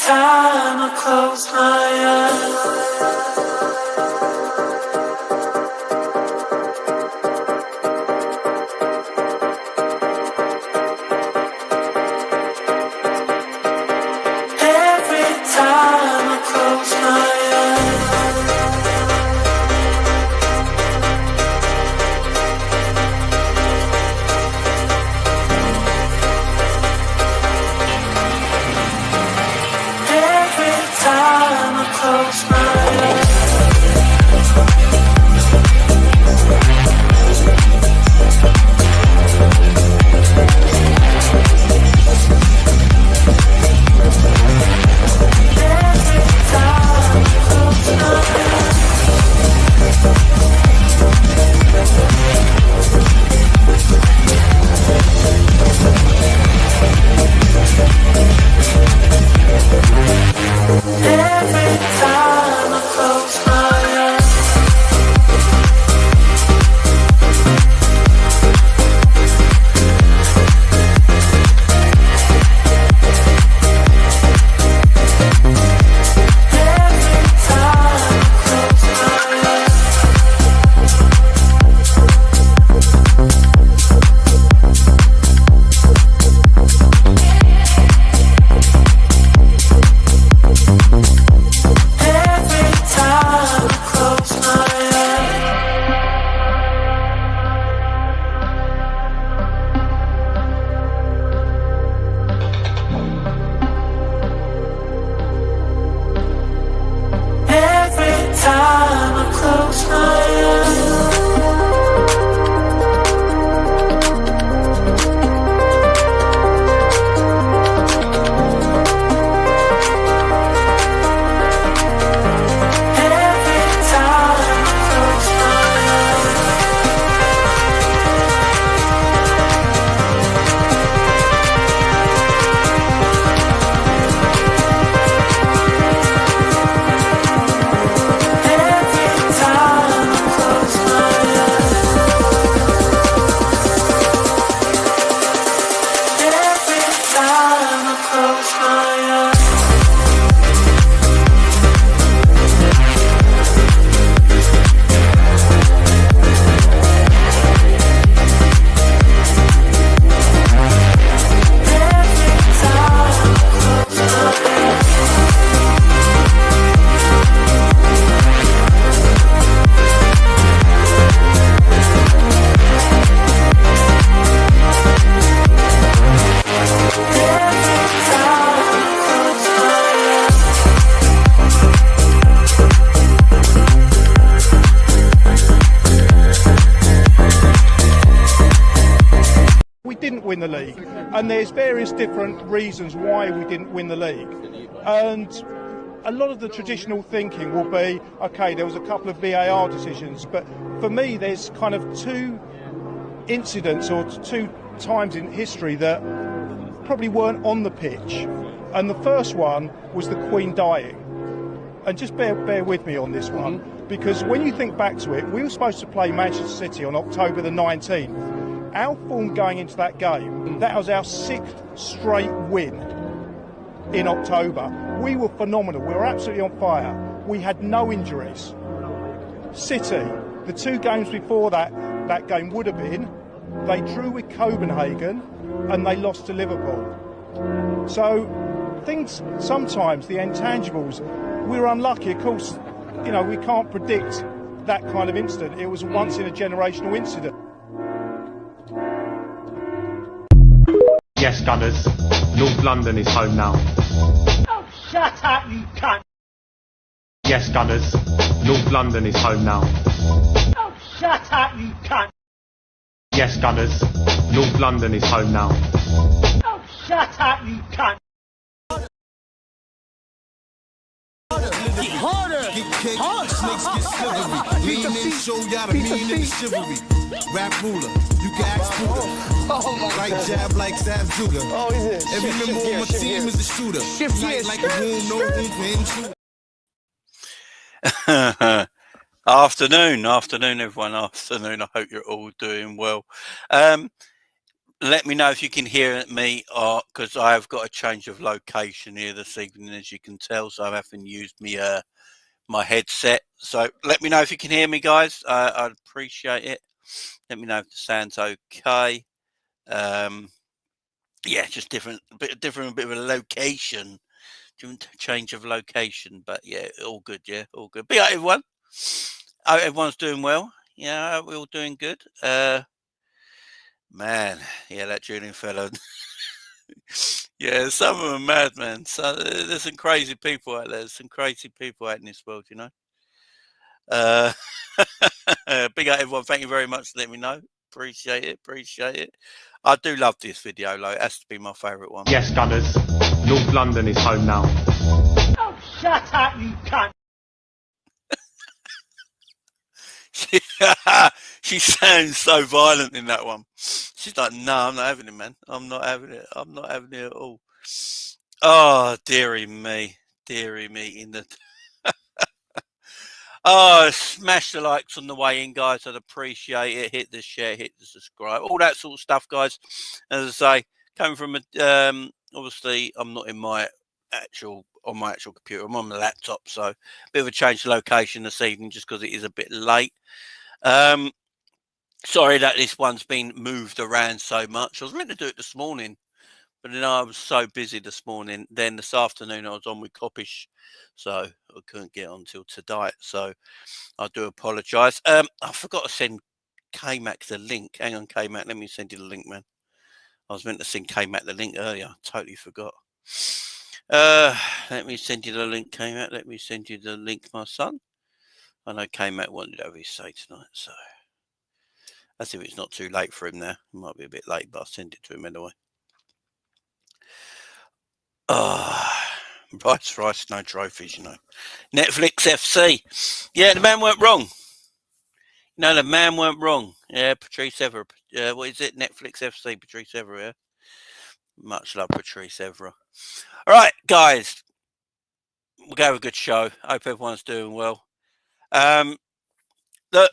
time I close my eyes. Every time I close my close my eyes. Win the league, and there's various different reasons why we didn't win the league, and a lot of the traditional thinking will be, okay, there was a couple of VAR decisions, but for me there's kind of two incidents or two times in history that probably weren't on the pitch, and the first one was the Queen dying, and just bear with me on this one, because when you think back to it, we were supposed to play Manchester City on October the 19th. Our form going into that game, that was our 6th straight win in October. We were phenomenal. We were absolutely on fire. We had no injuries. City, the two games before that game would have been, they drew with Copenhagen and they lost to Liverpool. So things, sometimes the intangibles, we were unlucky. Of course, you know, we can't predict that kind of incident. It was a once in a generational incident. Yes, Gunners, North London is home now. Oh, shut up, you cunt! Yes, Gunners, North London is home now. Oh, shut up, you cunt! Yes, Gunners, North London is home now. Oh, shut up, you cunt! Harder! Get kicked, snakes get slithery. Lean in, show y'all the meaning of chivalry. Rap ruler, you can ask Buddha. Oh my right God. jab like Sav Juga. Oh, he's it. Every member on my team is a shooter. Night like a room, no room for intruder. Afternoon, everyone. Afternoon. I hope you're all doing well. let me know if you can hear me, or because I have got a change of location here this evening, as you can tell. So I haven't used my headset. So let me know if you can hear me, guys. I'd appreciate it. Let me know if the sound's okay. Yeah, just a bit of a location, change of location. But yeah, all good. Yeah, all good. But yeah, everyone. I hope everyone's doing well. Yeah, we're all doing good. Man, yeah, that Julian fellow. Yeah, some of them are mad, man. So there's some crazy people out there. There's some crazy people out in this world, you know. Big up everyone. Thank you very much for letting me know. Appreciate it. Appreciate it. I do love this video, though. It has to be my favourite one. Yes, Gunners. North London is home now. Oh, shut up, you cunt! She sounds so violent in that one. She's like, no, I'm not having it, man. I'm not having it. I'm not having it at all. Oh, dearie me. Dearie me. In the oh, smash the likes on the way in, guys. I'd appreciate it. Hit the share, hit the subscribe, all that sort of stuff, guys. As I say, coming from obviously I'm not in my actual computer. I'm on my laptop, so a bit of a change of location this evening just because it is a bit late. Sorry that this one's been moved around so much. I was meant to do it this morning, but then I was so busy this morning. Then this afternoon I was on with Coppish, so I couldn't get on till tonight. So I do apologise. I forgot to send K-Mac the link. Hang on, K-Mac, let me send you the link, man. I was meant to send K-Mac the link earlier. Totally forgot. Let me send you the link, K-Mac. Let me send you the link, my son. I know K-Mac wanted to have his say tonight, so as if it's not too late for him now. It might be a bit late, but I'll send it to him anyway. Rice, no trophies, you know. Netflix FC. Yeah, the man weren't wrong. No, the man weren't wrong. Yeah, Patrice Evra. What is it? Netflix FC, Patrice Evra, yeah? Much love, Patrice Evra. All right, guys. We'll go have a good show. Hope everyone's doing well. Look,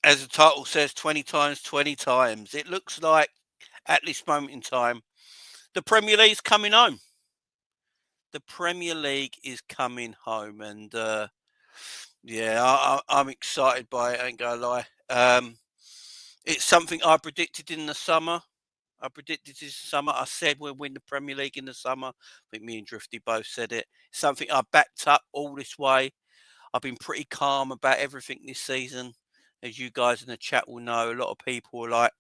as the title says, 20 times, 20 times. It looks like, at this moment in time, the Premier League's coming home. The Premier League is coming home. And, yeah, I'm excited by it, I ain't going to lie. It's something I predicted in the summer. I said we'll win the Premier League in the summer. I think me and Drifty both said it. It's something I backed up all this way. I've been pretty calm about everything this season. As you guys in the chat will know, a lot of people are like,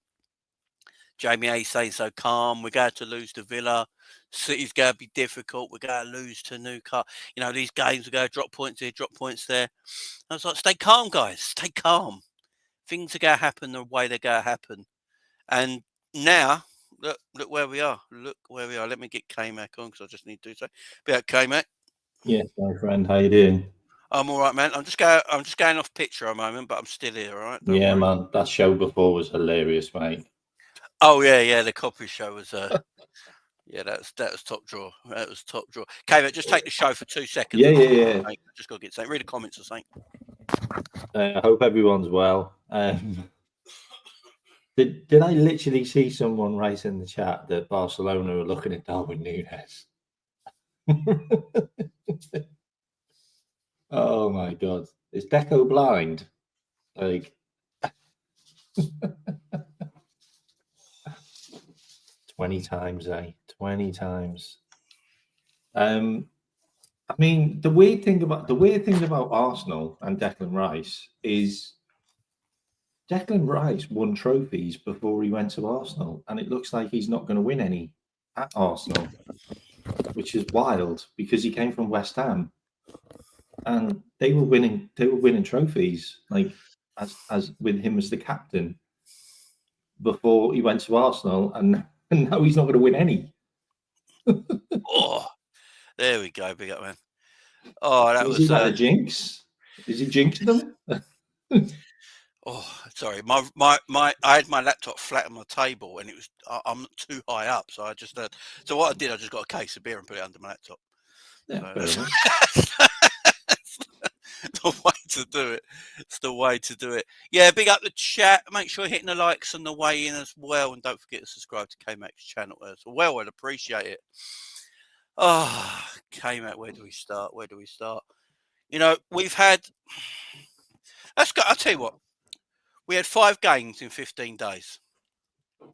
Jamie A saying so calm. We're going to lose to Villa. City's going to be difficult. We're going to lose to Newcastle. You know, these games are going to drop points here, drop points there. I was like, stay calm, guys. Stay calm. Things are going to happen the way they're going to happen. And now, look where we are. Look where we are. Let me get K-Mac on because I just need to do so. Be out, K-Mac. Yes, my friend. How you doing? I'm all right, man. I'm just going off picture a moment, but I'm still here, all right? Yeah, worry. Man. That show before was hilarious, mate. Oh yeah. The Copy show was yeah, that was top draw. That was top draw. K-Mac, just take the show for 2 seconds. Yeah. Just got to get something. Read the comments or something. I hope everyone's well. Did I literally see someone write in the chat that Barcelona are looking at Darwin Núñez? Oh my God. Is Deco blind? Like 20 times, 20 times. I mean, the weird thing about Arsenal and Declan Rice is Declan Rice won trophies before he went to Arsenal, and it looks like he's not going to win any at Arsenal, which is wild because he came from West Ham, and they were winning trophies like as with him as the captain before he went to Arsenal, and now he's not going to win any. Oh, there we go, big up, man. Oh, that was a jinx. Is he jinxing them? Oh, sorry. I had my laptop flat on my table, and I'm too high up, so I just so what I did, I just got a case of beer and put it under my laptop. Yeah, so, the way to do it. It's the way to do it. Yeah, big up the chat. Make sure you're hitting the likes on the way in as well. And don't forget to subscribe to K-Mac's channel as well. I'd appreciate it. Oh, K-Mac, where do we start? You know, we've had... Let's go. I'll tell you what. We had 5 games in 15 days.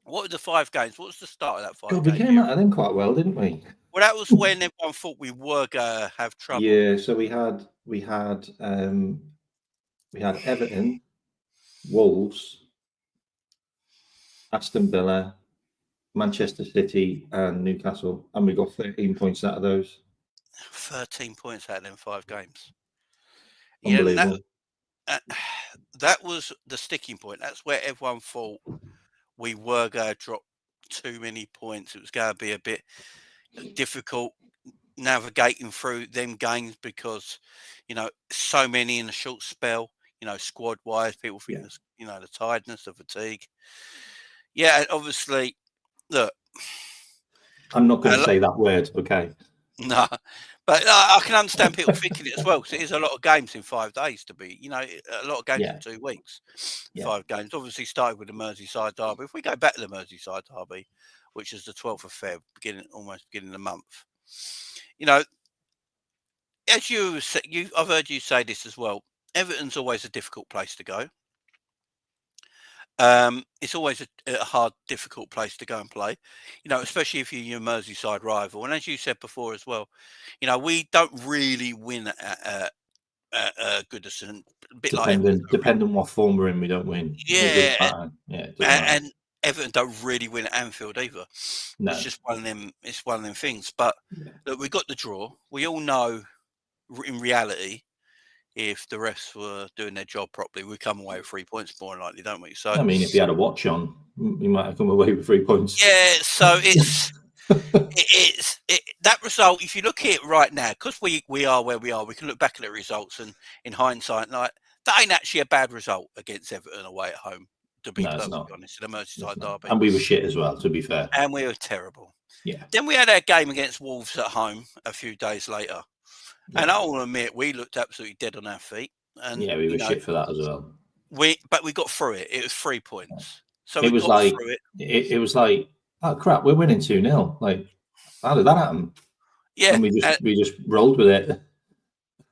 What were the 5 games? What was the start of that 5 God, we games? came out of them quite well, didn't we? Well, that was when everyone thought we were going to have trouble. Yeah, so we had Everton, Wolves, Aston Villa, Manchester City, and Newcastle, and we got 13 points out of those. 13 points out of them 5 games. Unbelievable. Yeah, that was the sticking point. That's where everyone thought we were going to drop too many points. It was going to be a bit difficult navigating through them games because, you know, so many in a short spell, you know, squad wise, people think, you know, the tiredness, the fatigue. Yeah, and obviously, look. I'm not going to say that word, okay? No, but I can understand people thinking it as well because it is a lot of games in 5 days to be, you know, a lot of games in 2 weeks. 5 games. Obviously started with the Merseyside derby. If we go back to the Merseyside derby, which is the 12th of Feb, almost beginning of the month, you know, as I've heard you say this as well. Everton's always a difficult place to go. It's always a hard, difficult place to go and play, you know, especially if you're your Merseyside rival. And as you said before as well, you know, we don't really win at Goodison. A bit depending what form we're in, we don't win. Yeah, and Everton don't really win at Anfield either. No. It's just one of them. It's one of them things. But look, we got the draw. We all know, in reality, if the refs were doing their job properly, we come away with 3 points more than likely, don't we? So I mean, if you had a watch on, you might have come away with 3 points. Yeah, so it's that result. If you look at it right now, because we are where we are, we can look back at the results and in hindsight, like that ain't actually a bad result against Everton away at home. To be perfectly honest, in the Merseyside derby, and we were shit as well. To be fair, and we were terrible. Yeah. Then we had our game against Wolves at home a few days later. And I will admit, we looked absolutely dead on our feet. And yeah, we were shit for that as well. But we got through it. It was 3 points. So it was like it was like, oh crap, we're winning 2-0. Like, how did that happen? Yeah, and we just rolled with it.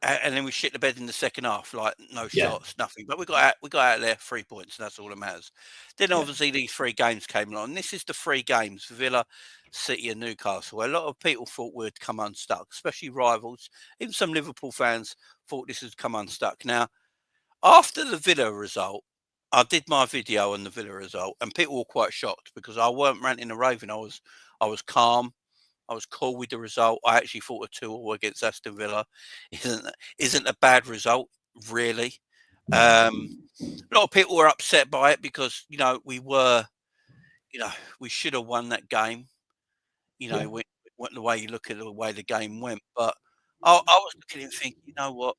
And then we shit the bed in the second half, like no shots, nothing. But we got out of there 3 points, and that's all that matters. Then obviously these 3 games came along. And this is the 3 games: Villa, City, and Newcastle. A lot of people thought we'd come unstuck, especially rivals. Even some Liverpool fans thought this would come unstuck. Now, after the Villa result, I did my video on the Villa result, and people were quite shocked because I weren't ranting and raving. I was calm. I was cool with the result. I actually thought a 2-2 against Aston Villa isn't a bad result, really. A lot of people were upset by it because, you know, we should have won that game. You know, the way you look at the way the game went. But I was looking at it thinking, you know what?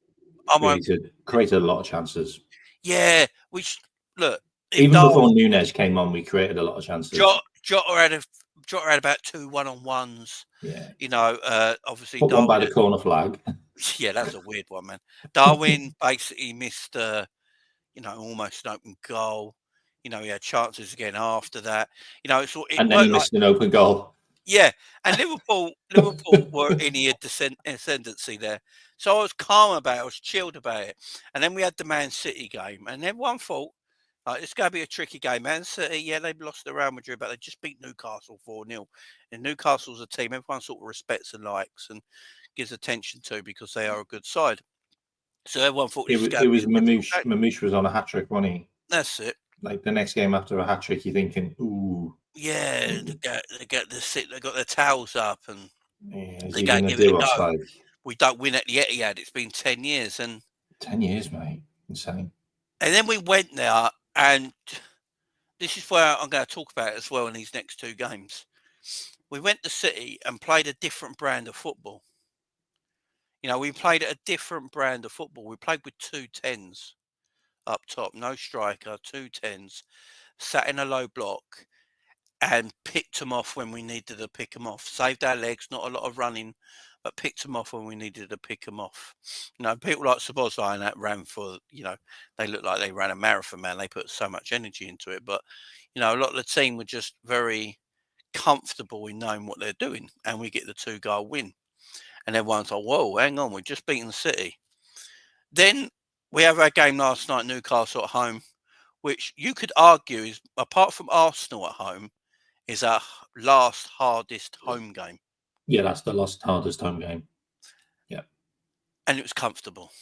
Created a lot of chances. Yeah, look. Even before Nunes came on, we created a lot of chances. Jota had about 2 1-on-1s. Yeah. You know, obviously Put one by the corner flag. Yeah, that's a weird one, man. Darwin basically missed, you know, almost an open goal. You know, he had chances again after that. You know, and then he missed an open goal. Yeah, and Liverpool were in the ascendancy there. So I was calm about it. I was chilled about it. And then we had the Man City game, and everyone thought, it's going to be a tricky game. Man City, yeah, they've lost to Real Madrid, but they just beat Newcastle 4-0. And Newcastle's a team everyone sort of respects and likes and gives attention to because they are a good side. So everyone thought it was Mamouche was on a hat trick, wasn't he? That's it. Like the next game after a hat trick, you're thinking, ooh. Yeah, they got their towels up and they go give it a go. Like? We don't win at the Etihad. It's been 10 years. 10 years, mate. Insane. And then we went there. And this is where I'm going to talk about it as well in these next 2 games. We went to City and played a different brand of football. You know, we played a different brand of football. We played with 2 10s up top, no striker, 2 10s, sat in a low block and picked them off when we needed to pick them off. Saved our legs, not a lot of running but picked them off when we needed to pick them off. People like Szoboszlai and that ran for, they looked like they ran a marathon, man. They put so much energy into it. But, a lot of the team were just very comfortable in knowing what they're doing, and we get the 2-goal win. And everyone's like, whoa, hang on, we've just beaten City. Then we have our game last night, Newcastle at home, which you could argue is, apart from Arsenal at home, is our last hardest home game. Yeah, that's the last hardest home game. Yeah. And it was comfortable.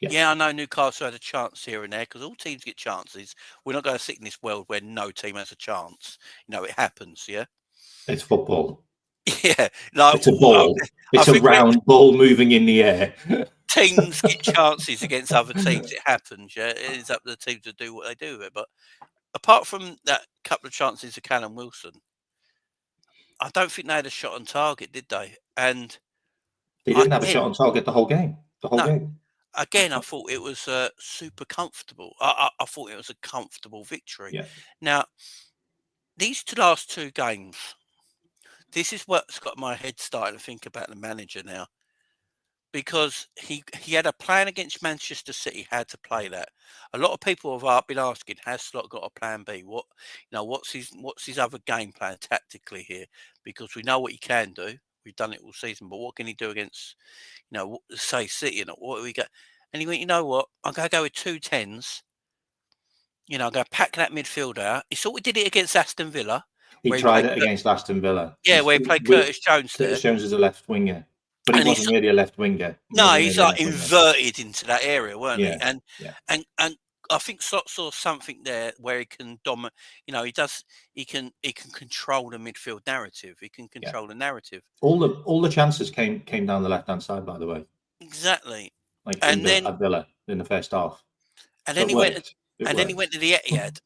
Yeah. Yeah, I know Newcastle had a chance here and there because all teams get chances. We're not going to sit in this world where no team has a chance. It happens, yeah? It's football. Yeah. It's a ball. It's a round ball moving in the air. Teams get chances against other teams. It happens, yeah? It is up to the team to do what they do with it. But apart from that couple of chances of Callum Wilson, I don't think they had a shot on target, did they? And they didn't have a shot on target the whole game. Game. Again, I thought it was super comfortable. I thought it was a comfortable victory. Yeah. Now, these last 2 games, this is what's got my head starting to think about the manager now. Because he had a plan against Manchester City, how to play that. A lot of people have been asking, has Slot got a plan B? What's his other game plan tactically here? Because we know what he can do. We've done it all season, but what can he do against, say City? What do we get? And he went, you know what? I'm going to go with 2 10s. I'm going to pack that midfield out. He sort of did it against Aston Villa. He tried it against Aston Villa. Yeah, where he played Curtis Jones there. Curtis Jones is a left winger. But he wasn't really a left winger. No, he's like inverted into that area, weren't he? And I think Slot saw something there where he can dominate. He can control the midfield narrative. He can control the narrative. All the chances came down the left hand side, by the way. At Villa in the first half. And then he went to the Etihad,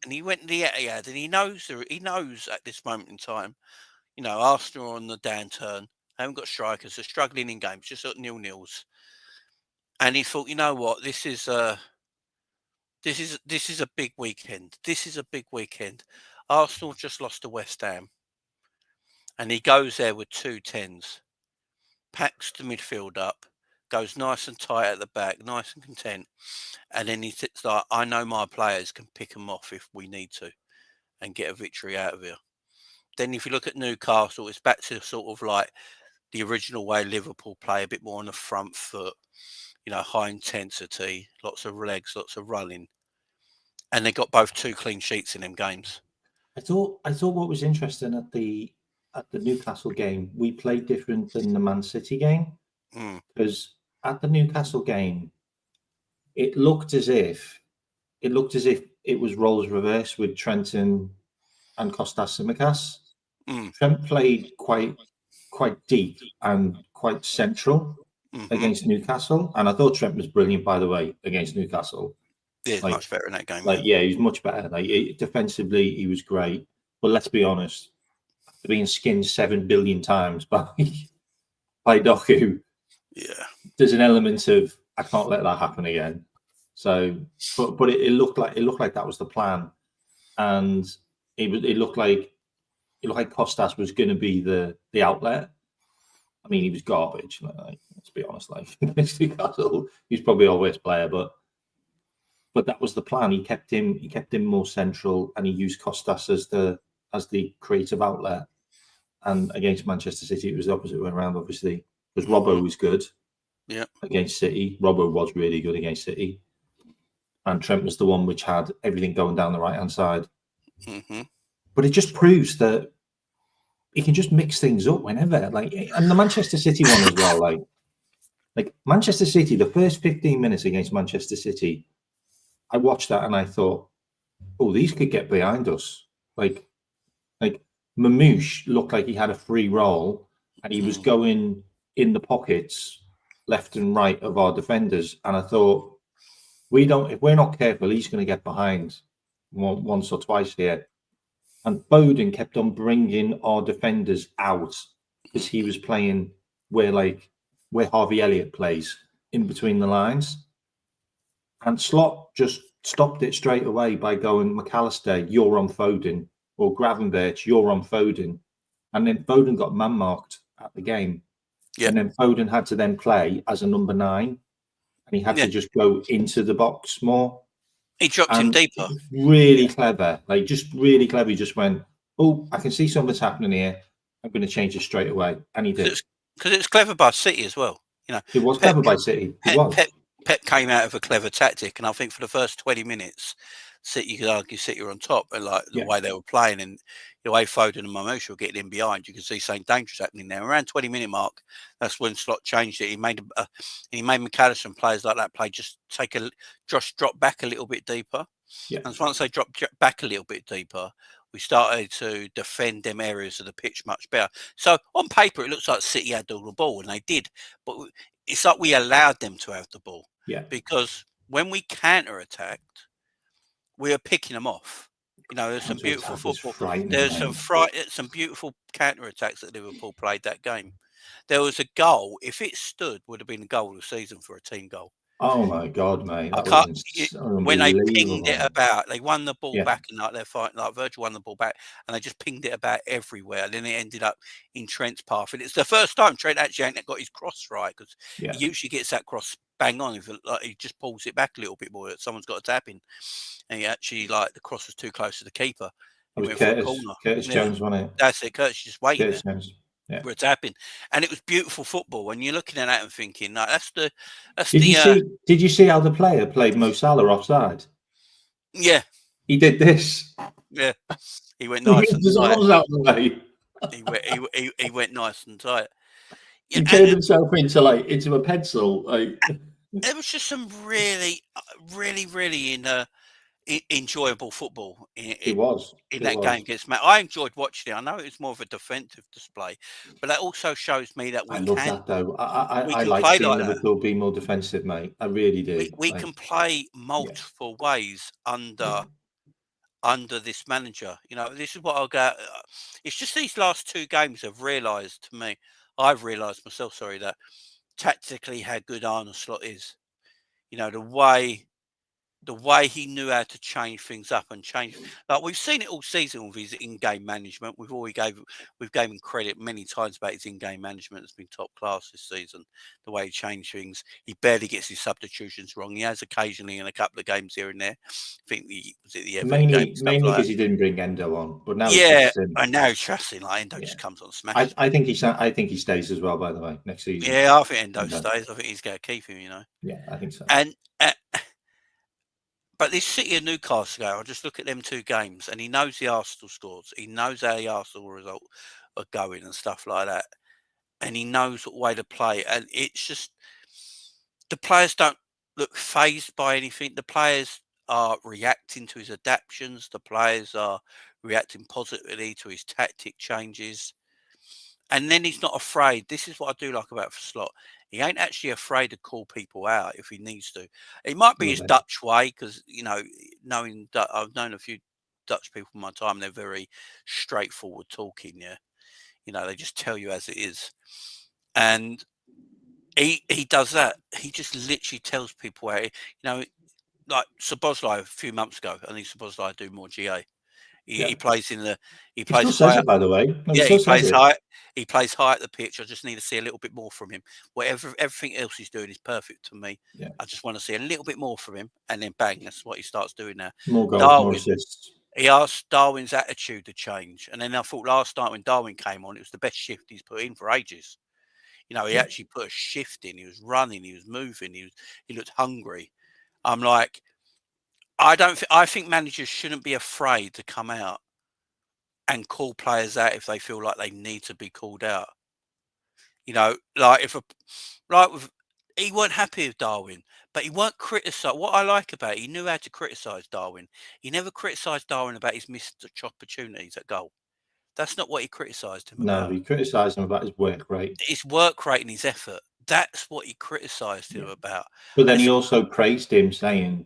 and he knows at this moment in time, Arsenal are on the downturn. They haven't got strikers. They're struggling in games, just at 0-0s. And he thought, you know what, this is a big weekend. This is a big weekend. Arsenal just lost to West Ham, and he goes there with 2 10s, packs the midfield up, goes nice and tight at the back, nice and content, and then he sits like, I know my players can pick them off if we need to, and get a victory out of here. Then if you look at Newcastle, it's back to sort of like the original way Liverpool play, a bit more on the front foot, high intensity, lots of legs, lots of running. And they got both 2 clean sheets in them games. I thought what was interesting at the Newcastle game, we played different than the Man City game. Because at the Newcastle game, it looked as if it was roles reversed with Trenton and Kostas Tsimikas. Trent played quite deep and quite central against Newcastle, and I thought Trent was brilliant, by the way, against Newcastle. Yeah, he's much better in that game. He was much better. Defensively, he was great. But let's be honest, after being skinned 7 billion times by Doku, there's an element of I can't let that happen again. So, but it looked like that was the plan, and it looked like Kostas was going to be the outlet. I mean, he was garbage. Let's be honest. Against Newcastle, he's probably our worst player, but that was the plan. He kept him more central, and he used Kostas as the creative outlet. And against Manchester City, it was the opposite way around, obviously, because Robbo was good. Yeah. Against City, Robbo was really good against City, and Trent was the one which had everything going down the right hand side. But it just proves that he can just mix things up whenever. And the Manchester City one as well. Like Manchester City, the first 15 minutes against Manchester City, I watched that and I thought, oh, these could get behind us. Like Mamouche looked like he had a free roll, and he was going in the pockets left and right of our defenders. And I thought, if we're not careful, he's going to get behind once or twice here. And Foden kept on bringing our defenders out because he was playing where Harvey Elliott plays, in between the lines. And Slot just stopped it straight away by going, Mac Allister, you're on Foden, or Gravenberch, you're on Foden. And then Foden got man-marked at the game. Yeah. And then Foden had to then play as a number 9, and he had Yeah. to just go into the box more. He dropped him deeper. Really clever, like just really clever. He just went, "Oh, I can see something's happening here. I'm going to change it straight away," and he did. Because it's clever by City as well. You know, It was clever by City. It was. Pep came out of a clever tactic, and I think for the first 20 minutes, City, you could argue City were on top, and like the way they were playing, and the way Foden and Marmoush were getting in behind, you could see something dangerous happening there. Around 20-minute mark, that's when Slot changed it. He made Mac Allister and players like that play just drop back a little bit deeper. Yeah. And once they dropped back a little bit deeper, we started to defend them areas of the pitch much better. So on paper, it looks like City had all the ball, and they did, but it's like we allowed them to have the ball. Yeah. Because when we counter-attacked, we are picking them off. You know, there's some beautiful football. There's some beautiful counter-attacks that Liverpool played that game. There was a goal. If it stood, would have been a goal of the season for a team goal. Oh my God, mate! When they pinged it about, they won the ball back, and like they're fighting, like Virgil won the ball back, and they just pinged it about everywhere. And then it ended up in Trent's path, and it's the first time Trent actually ain't got his cross right, because he usually gets that cross bang on. If he just pulls it back a little bit more, someone's got a tap in, and he actually the cross was too close to the keeper. It was Curtis Jones, wasn't it? That's it. Curtis just waiting. Curtis Jones. Yeah. We're tapping, and it was beautiful football. When you're looking at that and thinking, like, Did you see how the player played Mo Salah offside? Yeah, he did this. Yeah, he went nice and tight. Out the way. He went nice and tight. He turned himself into a pencil. Like there was just some really enjoyable football in that game against Matt. I enjoyed watching it. I know it was more of a defensive display, but that also shows me that we can. I love that though. I like seeing Liverpool be more defensive, mate. I really do. We can play multiple ways under this manager. You know, this is what I'll go. It's just these last 2 games have realised to me. I've realised myself, that tactically how good Arne Slot is. You know, the way he knew how to change things up and change, like we've seen it all season with his in-game management. We've gave him credit many times about his in-game management. It's been top class this season. The way he changed things, he barely gets his substitutions wrong. He has occasionally in a couple of games here and there. I think mainly because he didn't bring Endo on, but now and now he's trusting like Endo just comes on smash. I think he stays as well. By the way, next season. Yeah, I think Endo stays. I think he's going to keep him. You know. Yeah, I think so. And. But this City and Newcastle game, I just look at them 2 games, and he knows the Arsenal scores. He knows how the Arsenal result are going and stuff like that. And he knows what way to play. And it's just, the players don't look fazed by anything. The players are reacting to his adaptations. The players are reacting positively to his tactic changes. And then he's not afraid. This is what I do like about Slot. He ain't actually afraid to call people out if he needs to. It might be his Dutch way, because, you know, I've known a few Dutch people in my time. They're very straightforward talking, yeah. You know, they just tell you as it is. And he does that. He just literally tells people how, you know, like Szoboszlai a few months ago. I think Szoboszlai do more GA. He plays in the. He plays high. By the way, he plays high. He plays high at the pitch. I just need to see a little bit more from him. Everything else he's doing is perfect to me. Yeah. I just want to see a little bit more from him, and then bang, that's what he starts doing now. More goals, more assists. He asked Darwin's attitude to change, and then I thought last night when Darwin came on, it was the best shift he's put in for ages. You know, he actually put a shift in. He was running. He was moving. He looked hungry. I'm like. I think managers shouldn't be afraid to come out and call players out if they feel like they need to be called out. You know, like he weren't happy with Darwin, but he weren't criticised. What I like about it, he knew how to criticise Darwin. He never criticised Darwin about his missed opportunities at goal. That's not what he criticised him about. No, he criticised him about his work rate. His work rate and his effort. That's what he criticised him about. But then he also praised him, saying,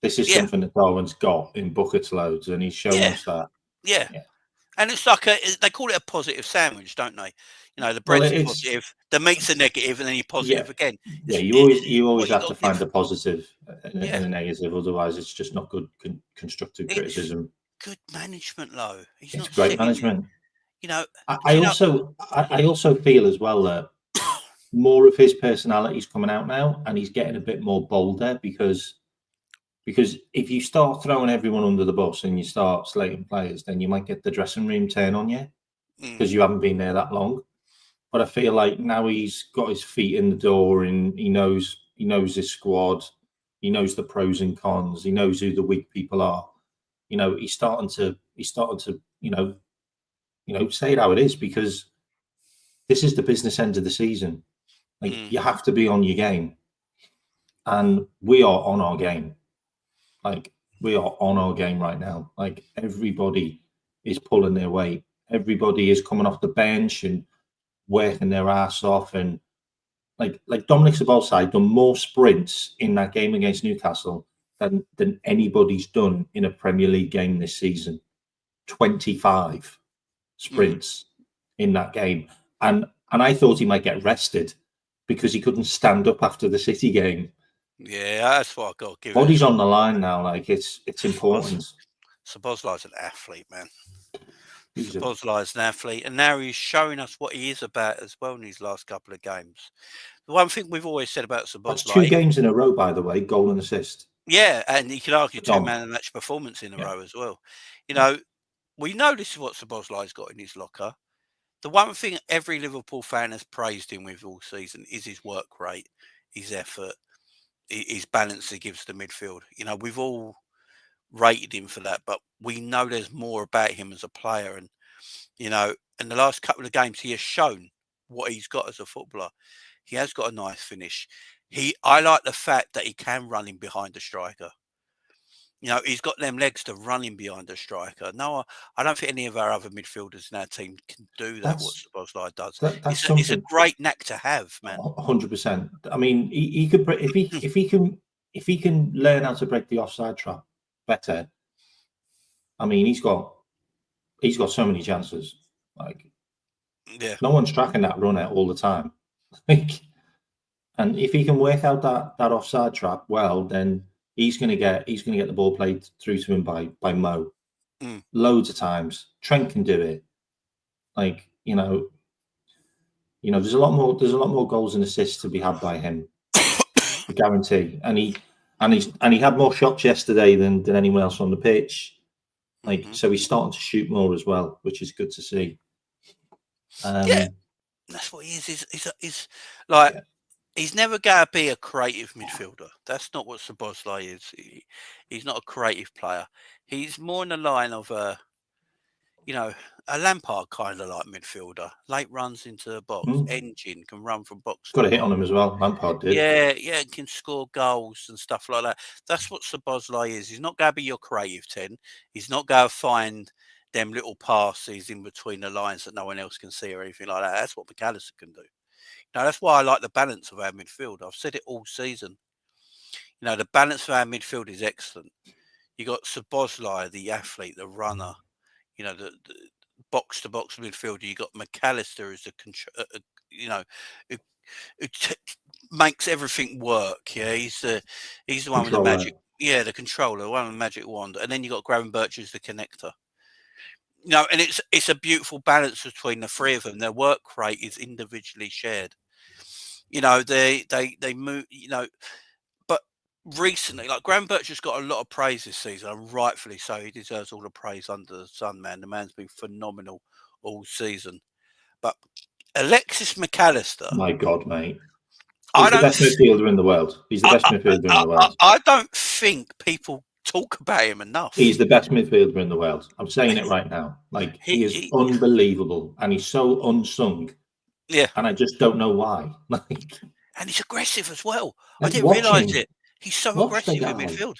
this is something that Darwin's got in buckets loads, and he's shown us that. Yeah. And it's like they call it a positive sandwich, don't they? You know, the bread's positive, the meat's a negative, and then you're positive again. Yeah, you always have to find the positive and the negative, otherwise it's just not good constructive criticism. Good management, though. It's great management. You know, I also feel as well that more of his personality's coming out now, and he's getting a bit more bolder because if you start throwing everyone under the bus and you start slating players, then you might get the dressing room turn on you because you haven't been there that long. But I feel like now he's got his feet in the door and he knows his squad, he knows the pros and cons, he knows who the weak people are. You know, he's starting to you know, say it how it is, because this is the business end of the season. Like you have to be on your game, and we are on our game. Like we are on our game right now. Like everybody is pulling their weight. Everybody is coming off the bench and working their ass off. And like Dominic Szoboszlai done more sprints in that game against Newcastle than anybody's done in a Premier League game this season. 25 sprints in that game. And I thought he might get rested because he couldn't stand up after the City game. Yeah, that's what I got to give Body's it. on the line now. Like it's important. Szoboszlai's an athlete, man. He's Szoboszlai's an athlete, and now he's showing us what he is about as well in these last couple of games. The one thing we've always said about Szoboszlai, that's 2 games in a row, by the way, goal and assist. Yeah, and you could argue 2 man of the match performance in a row as well. You know, we know this is what Szoboszlai's got in his locker. The one thing every Liverpool fan has praised him with all season is his work rate, his effort, his balance he gives to midfield. You know, we've all rated him for that, but we know there's more about him as a player. And, you know, in the last couple of games, he has shown what he's got as a footballer. He has got a nice finish. I like the fact that he can run in behind the striker. You know, he's got them legs to run in behind the striker. No, I don't think any of our other midfielders in our team can do that. What Szoboszlai does. It's a great knack to have, man. 100%. I mean, he could if he can learn how to break the offside trap better. I mean, he's got so many chances. Like, yeah, no one's tracking that runner all the time. And if he can work out that offside trap well, then he's gonna get the ball played through to him by Mo loads of times. Trent can do it. Like, you know, there's a lot more goals and assists to be had by him. I guarantee. And he had more shots yesterday than anyone else on the pitch. Like, so he's starting to shoot more as well, which is good to see. Yeah, that's what he is. He's like, he's never going to be a creative midfielder. That's not what Szoboszlai is. He's not a creative player. He's more in the line of a Lampard kind of like midfielder. Late runs into the box. Engine, can run from box. Got a hit on him as well. Lampard did. Yeah, can score goals and stuff like that. That's what Szoboszlai is. He's not going to be your creative 10. He's not going to find them little passes in between the lines that no one else can see or anything like that. That's what Mac Allister can do. Now, that's why I like the balance of our midfield. I've said it all season. You know, the balance of our midfield is excellent. You got Szoboszlai, the athlete, the runner. You know, the box-to-box midfielder. You got Mac Allister as who makes everything work. Yeah, he's the one with the magic. Yeah, the controller, one with the magic wand. And then you got Gravenberch as the connector. You know, and it's a beautiful balance between the three of them. Their work rate is individually shared. You know, they move. You know, but recently, like Gravenberch has got a lot of praise this season, and rightfully so. He deserves all the praise under the sun, man. The man's been phenomenal all season. But Alexis Mac Allister, my God, mate, he's the best midfielder in the world. He's the best midfielder in the world. I don't think people talk about him enough. He's the best midfielder in the world. I'm saying it right now. Like, he is unbelievable, and he's so unsung. Yeah, and I just don't know why. Like, and he's aggressive as well. I didn't realise it. He's so aggressive in midfield.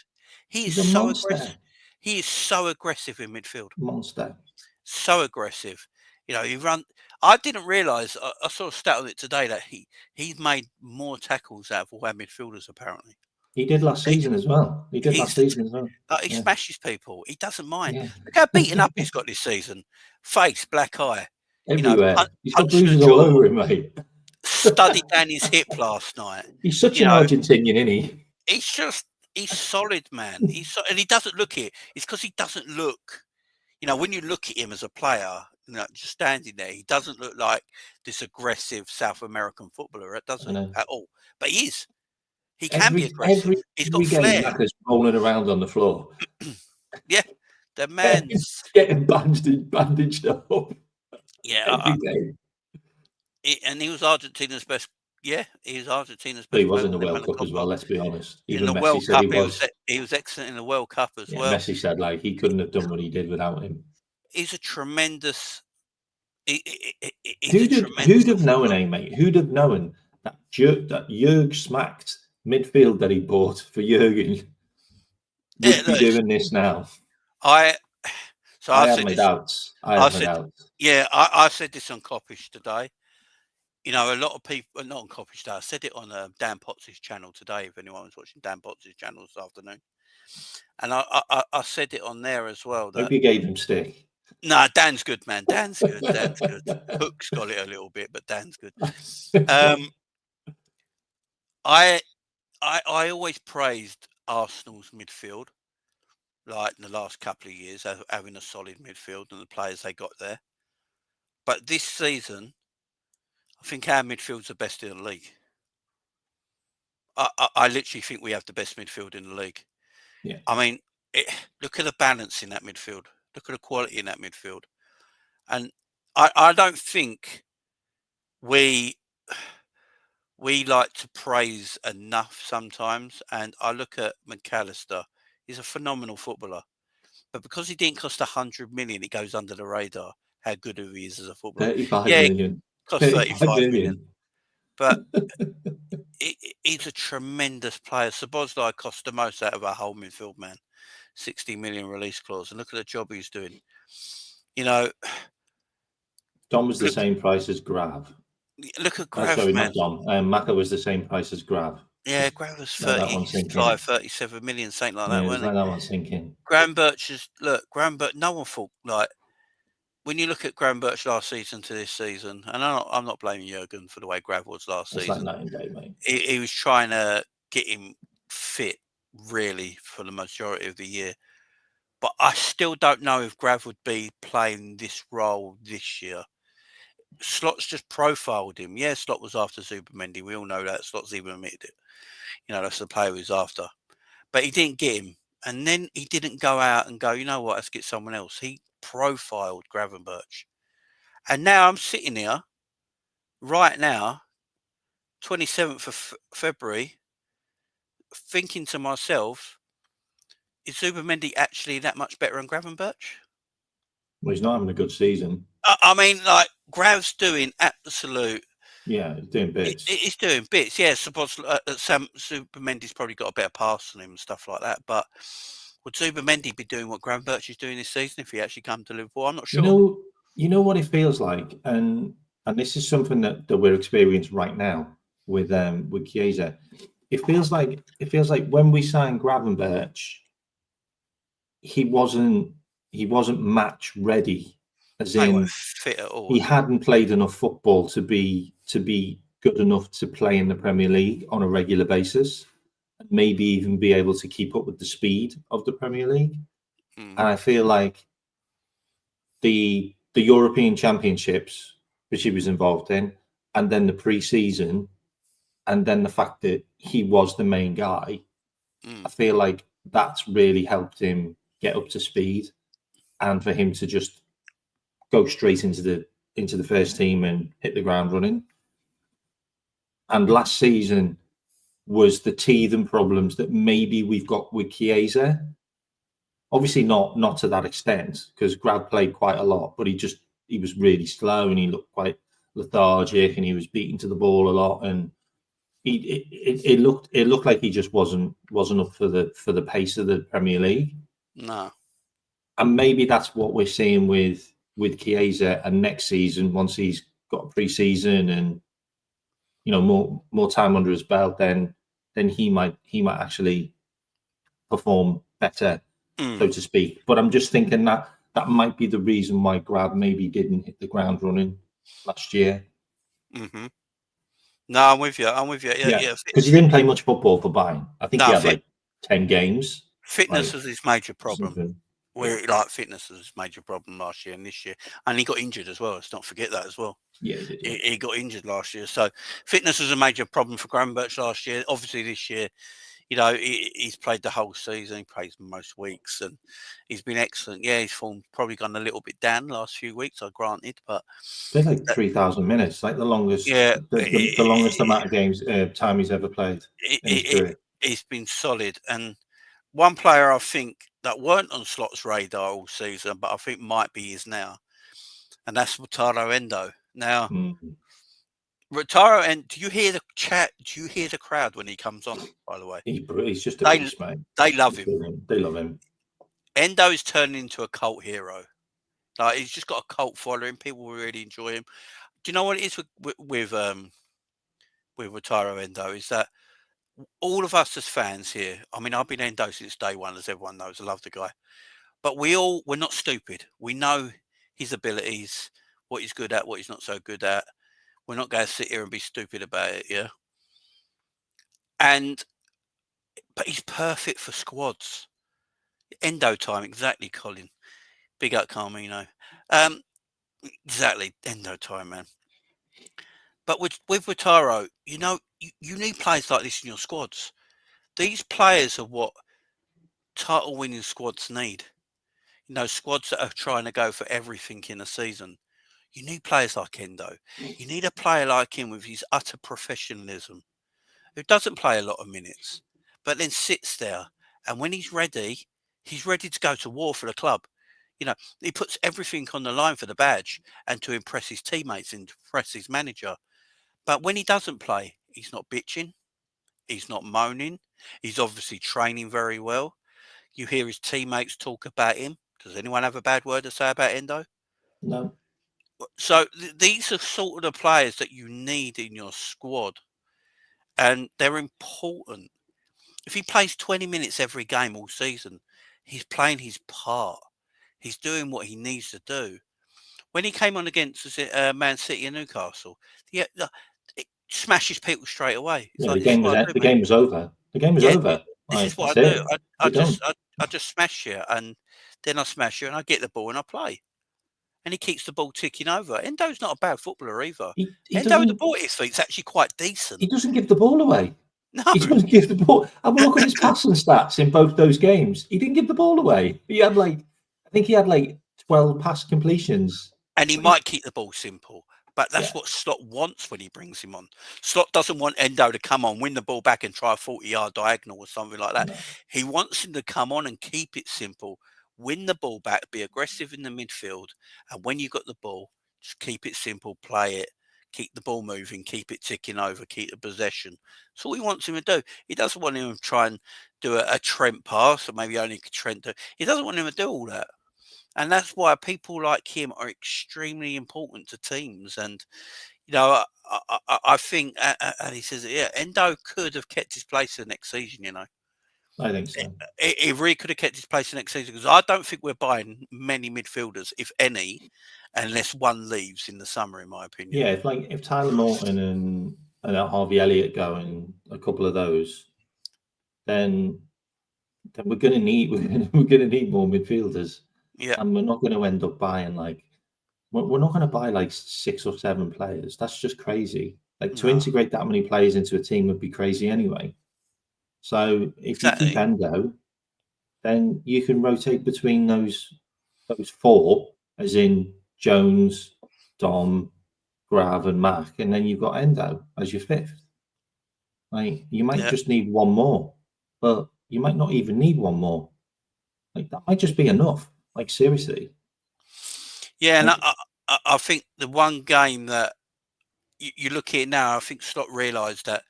He's so aggressive. He is so aggressive in midfield. Monster. So aggressive. You know, he run. I didn't realise. I saw a stat on it today that he's made more tackles out of all our midfielders apparently. He did last season as well. He smashes people. He doesn't mind. Yeah. Look how beaten up he's got this season. Face, black eye. Everywhere. He's got bruises all over him, mate. Studied down his hip last night. He's such an Argentinian, isn't he? He's solid, man. And he doesn't look it. It's because he doesn't look. You know, when you look at him as a player, just standing there. He doesn't look like this aggressive South American footballer, does he? At all. But he is. He can be aggressive. He's got game, flair. Macca's rolling around on the floor. Yeah, the man's getting bandaged up. Yeah, every game. And he was Argentina's best. Yeah, he was Argentina's best. But he was in the World Cup as well. Let's be honest. Even in the Messi World said Cup, he was excellent in the World Cup as well. Messi said like he couldn't have done what he did without him. He's a tremendous. Who'd have known, mate? Who'd have known that Jurg smacked midfield that he bought for Jurgen would be doing this now? I have my doubts. I have my doubts. Yeah, I said this on Coppish today. You know, a lot of people, not on Coppish today. I said it on Dan Potts' channel today. If anyone was watching Dan Potts' channel this afternoon, and I said it on there as well. Hope you gave him stick. Nah, Dan's good, man. Dan's good. Dan's good. Hook's got it a little bit, but Dan's good. I always praised Arsenal's midfield, like in the last couple of years, having a solid midfield and the players they got there. But this season, I think our midfield's the best in the league. I literally think we have the best midfield in the league. Yeah. I mean, look at the balance in that midfield. Look at the quality in that midfield. And I don't think we like to praise enough sometimes. And I look at Mac Allister. He's a phenomenal footballer. But because he didn't cost 100 million, it goes under the radar how good he is as a footballer. 35 million. It cost 35 million. But he's a tremendous player. Szoboszlai cost the most out of our whole midfield, man. 60 million release clause, and look at the job he's doing. You know, Dom was the same price as Grav. Look at Grav, sorry, man. Not Dom. Maka was the same price as Grav. Yeah, Grav was 35, 37 million, something like that, wasn't it? That one's thinking. Gravenberch no one thought, like, when you look at Gravenberch last season to this season, and I'm not blaming Jurgen for the way Grav was last season. It's like night and day, mate. He was trying to get him fit, really, for the majority of the year. But I still don't know if Grav would be playing this role this year. Slot's just profiled him. Yeah, Slot was after Zubimendi. We all know that. Slot's even admitted it. You know, that's the player he's after. But he didn't get him. And then he didn't go out and go, you know what, let's get someone else. He profiled Gravenberch. And now I'm sitting here, right now, 27th of February, thinking to myself, is Zubimendi actually that much better than Gravenberch? Well, he's not having a good season. I mean, like, Grav's doing absolute... Yeah, he's doing bits. He's doing bits, yeah. Zubimendi's probably got a better pass on him and stuff like that. But would Zubimendi be doing what Gravenberch is doing this season if he actually come to Liverpool? I'm not sure. You know what it feels like? And this is something that we're experiencing right now with Chiesa. It feels like when we signed Gravenberch, he wasn't match ready, as in fit at all. He hadn't played enough football to be good enough to play in the Premier League on a regular basis, and maybe even be able to keep up with the speed of the Premier League. And I feel like the European Championships, which he was involved in, and then the pre-season, and then the fact that he was the main guy, I feel like that's really helped him get up to speed, and for him to just go straight into the first team and hit the ground running. And last season was the teething problems that maybe we've got with Chiesa. Obviously not to that extent, because Grav played quite a lot, but he was really slow and he looked quite lethargic and he was beaten to the ball a lot, and it looked like he just wasn't up for the pace of the Premier League. No. And maybe that's what we're seeing with Chiesa, and next season, once he's got a pre-season and more time under his belt, then he might actually perform better, so to speak. But I'm just thinking that might be the reason why Grav maybe didn't hit the ground running last year. Mm-hmm. No, I'm with you. Yeah. Because he didn't play much football for Bayern. I think he had like 10 games. Fitness was his major problem. Where like fitness was a major problem last year and this year, and he got injured as well. Let's not forget that as well. Yeah, he did. Yeah. He got injured last year, so fitness was a major problem for Gravenberch last year. Obviously, this year, you know, he's played the whole season. He plays most weeks, and he's been excellent. Yeah, his form probably gone a little bit down the last few weeks, I granted, but There's like 3,000 minutes, like the longest, yeah, the longest amount of games time he's ever played in his career. It's been solid. And one player I think that weren't on Slot's radar all season, but I think might be is now, and that's Endo. Now, and do you hear the chat? Do you hear the crowd when he comes on? By the way, he's just a beast, mate. They love him. They love him. Endo is turning into a cult hero. Like, he's just got a cult following. People really enjoy him. Do you know what it is with Wataru Endo? Is that all of us as fans here? I mean, I've been Endo since day one, as everyone knows. I love the guy, but we're not stupid. We know his abilities, what he's good at, what he's not so good at. We're not going to sit here and be stupid about it, yeah. But he's perfect for squads. Endo time, exactly, Colin. Big up, Carmino. Exactly, Endo time, man. But with Wataru, you know, you need players like this in your squads. These players are what title-winning squads need. You know, squads that are trying to go for everything in a season. You need players like Endo. You need a player like him with his utter professionalism, who doesn't play a lot of minutes, but then sits there. And when he's ready to go to war for the club. You know, he puts everything on the line for the badge and to impress his teammates and impress his manager. But when he doesn't play, he's not bitching. He's not moaning. He's obviously training very well. You hear his teammates talk about him. Does anyone have a bad word to say about Endo? No. So these are sort of the players that you need in your squad, and they're important. If he plays 20 minutes every game all season, he's playing his part. He's doing what he needs to do. When he came on against Man City and Newcastle, it smashes people straight away. Yeah, the game was over. The game was over. This is what I do. I just smash you, and then I smash you, and I get the ball and I play. And he keeps the ball ticking over. Endo's not a bad footballer either. Endo with the ball at his feet is actually quite decent. He doesn't give the ball away. No. He doesn't give the ball. Have a look at his passing stats in both those games. He didn't give the ball away. He had I think he had 12 pass completions. And he might keep the ball simple, but that's what Slot wants when he brings him on. Slot doesn't want Endo to come on, win the ball back and try a 40-yard diagonal or something like that. No. He wants him to come on and keep it simple. Win the ball back, be aggressive in the midfield, and when you got the ball, just keep it simple, play it, keep the ball moving, keep it ticking over, keep the possession. That's all he wants him to do. He doesn't want him to try and do a Trent pass, or maybe only Trent do. He doesn't want him to do all that. And that's why people like him are extremely important to teams. And, you know, I think, and he says, Endo could have kept his place the next season, you know. I think so. He really could have kept his place next season, because I don't think we're buying many midfielders, if any, unless one leaves in the summer, in my opinion. Yeah, if Tyler Morton and Harvey Elliott go and a couple of those, then we're going to need more midfielders. Yeah, and we're not going to end up buying we're not going to buy 6 or 7 players. That's just crazy. To integrate that many players into a team would be crazy anyway. So if you keep Endo, then you can rotate between those 4, as in Jones, Dom, Grav, and Mac, and then you've got Endo as your 5th. You might just need one more, but you might not even need one more. That might just be enough. Seriously. Yeah, and I think the one game that you look at it now, I think Slot realised that.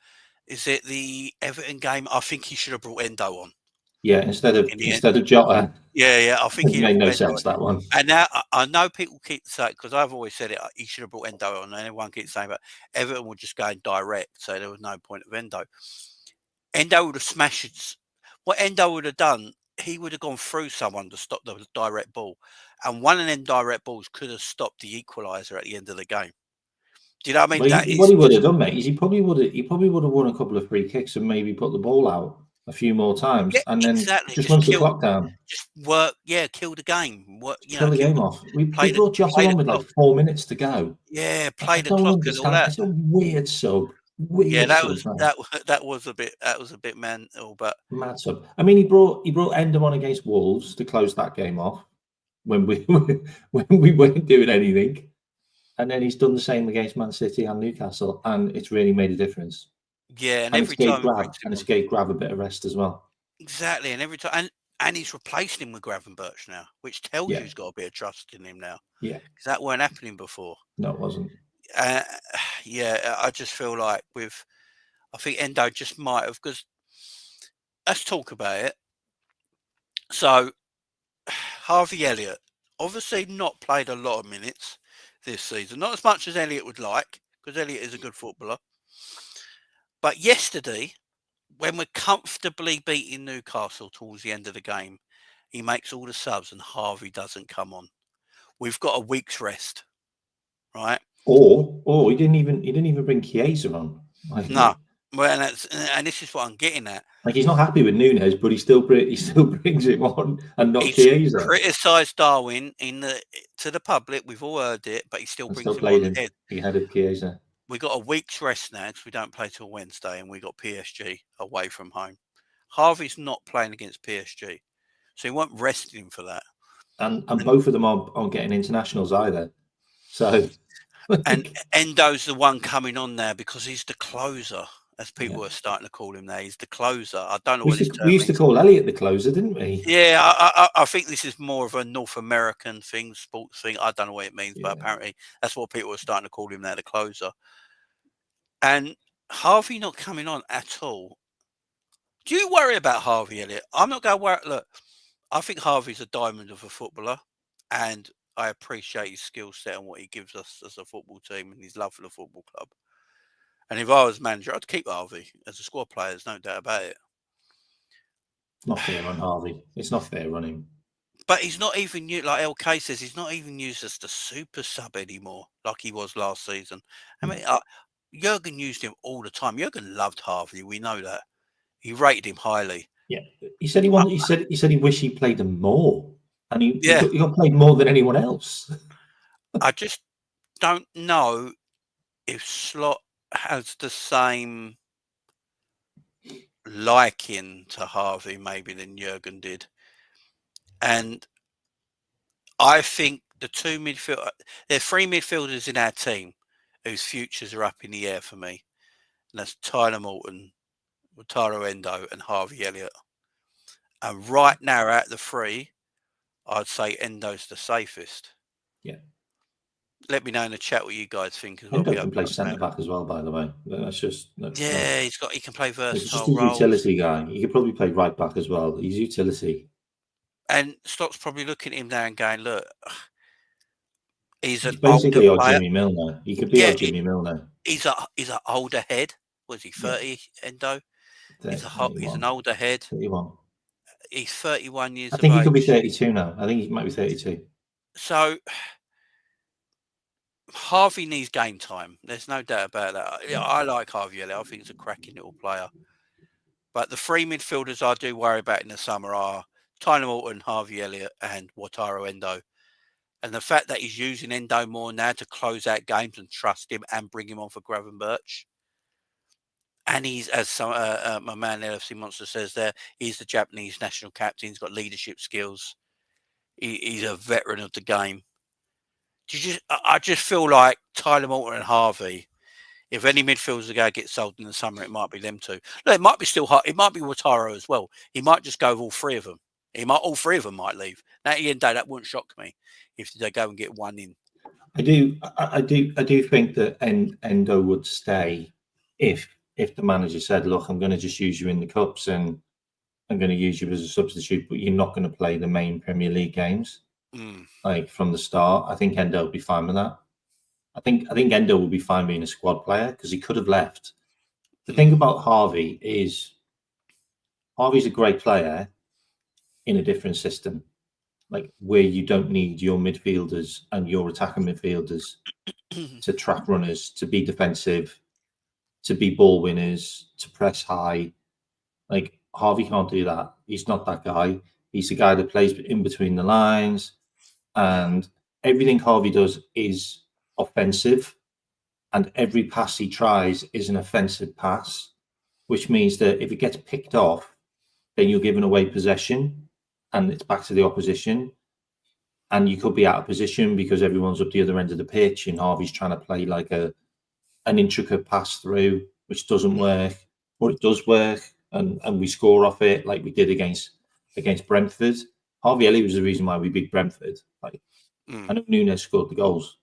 Is it the Everton game? I think he should have brought Endo on. Yeah, instead of Jota. Yeah. I think it made no sense, that one. And now I know people keep saying, because I've always said it, he should have brought Endo on, and everyone keeps saying, but Everton would just go in direct, so there was no point of Endo. Endo would have smashed it. What Endo would have done, he would have gone through someone to stop the direct ball, and one of them direct balls could have stopped the equaliser at the end of the game. Do you know what I mean? What he would have done, mate, is he probably would have won a couple of free kicks and maybe put the ball out. a few more times, Yeah, and then exactly. just Just runs the kill, clock down, just work. Yeah, kill the game. Work, kill the game off. We brought Jota play on the with clock. like 4 minutes to go. Yeah, I play the don't clock and all understand. that. It's a weird sub. Yeah, Weird sub, man. that was a bit mental, but Mad sub. I mean, he brought Endo on against Wolves to close that game off when we when we weren't doing anything, and then he's done the same against Man City and Newcastle, and it's really made a difference. yeah, and And every time he brings him it's on, gave Grav a bit of rest as well. exactly, and every time, and he's replacing him with Gravenberch now, which tells you Yeah. he's got a bit of trust in him now. Yeah, Because that weren't happening before. no, it wasn't. Yeah, I just feel like I think Endo just might have, because let's talk about it. So, Harvey Elliott, obviously not played a lot of minutes this season, not as much as Elliott would like, because Elliott is a good footballer. But yesterday, when we're comfortably beating Newcastle towards the end of the game, he makes all the subs and Harvey doesn't come on. We've got a week's rest, right? Or he didn't even bring Chiesa on. Like, No. Well, and this is what I'm getting at. like he's not happy with Nunes, but he still brings him on and not He's Chiesa. criticised Darwin to the public. We've all heard it, but he still brings him played on him ahead. ahead of Chiesa. We got a week's rest now because we don't play till Wednesday, and we got PSG away from home. Harvey's not playing against PSG, so he won't rest him for that. And both of them aren't getting internationals either. So and Endo's the one coming on now because he's the closer, as people are starting to call him now. He's the closer. I don't know what this term we used to call Elliott the closer, didn't we? Yeah, I think this is more of a North American thing, sports thing. I don't know what it means, but apparently that's what people are starting to call him now, the closer. And Harvey not coming on at all. Do you worry about Harvey Elliott? I'm not going to worry. Look, I think Harvey's a diamond of a footballer, and I appreciate his skill set and what he gives us as a football team and his love for the football club. And if I was manager, I'd keep Harvey as a squad player. There's no doubt about it. It's not fair on Harvey. It's not fair on him. But he's not even like LK says. He's not even used as the super sub anymore, like he was last season. I mean, Jurgen used him all the time. Jurgen loved Harvey. We know that. He rated him highly. Yeah, he said he said he wished he played him more, and he got played more than anyone else. I just don't know if Slot has the same liking to Harvey maybe than Jurgen did. And I think there are three midfielders in our team whose futures are up in the air for me. And that's Tyler Morton, Wataru Endo and Harvey Elliott. And right now, out of the three, I'd say Endo's the safest. Yeah. Let me know in the chat what you guys think as well. Endo can play centre back as well, by the way. That's just he can play versatile he's just a roles. utility guy. He could probably play right back as well. He's utility. And Slot's probably looking at him now and going, "Look, he's basically our Jimmy Milner. He could be our Jimmy Milner. He's an older head. Was he 30? Endo? He's an older head. 31. He's 31 years. I think he could be 32 now. I think he might be 32. So Harvey needs game time. There's no doubt about that. I like Harvey Elliott. I think he's a cracking little player. But the three midfielders I do worry about in the summer are Tyler Morton, Harvey Elliott, and Wataru Endo. And the fact that he's using Endo more now to close out games and trust him and bring him on for Gravenberch. And he's, as my man LFC Monster says there, he's the Japanese national captain. He's got leadership skills. He's a veteran of the game. I just feel like Tyler Morton and Harvey, if any midfielders are going to get sold in the summer, it might be them two. Look, it might be still hot. It might be Wataru as well. He might just go with all three of them. All three of them might leave. Now, at the end of the day, that wouldn't shock me if they go and get one in. I do think that Endo would stay if the manager said, "Look, I'm going to just use you in the cups and I'm going to use you as a substitute, but you're not going to play the main Premier League games like from the start." I think Endo would be fine with that. I think Endo would be fine being a squad player because he could have left. The thing about Harvey is Harvey's a great player in a different system, like where you don't need your midfielders and your attacking midfielders to track runners, to be defensive, to be ball winners, to press high. Like Harvey can't do that. He's not that guy. He's the guy that plays in between the lines, and everything Harvey does is offensive, and every pass he tries is an offensive pass, which means that if it gets picked off, then you're giving away possession, and it's back to the opposition. And you could be out of position because everyone's up the other end of the pitch, and Harvey's trying to play like an intricate pass through, which doesn't work, or it does work, and we score off it like we did against Brentford. Harvey Elliott was the reason why we beat Brentford. Like, I know Nunes scored the goals,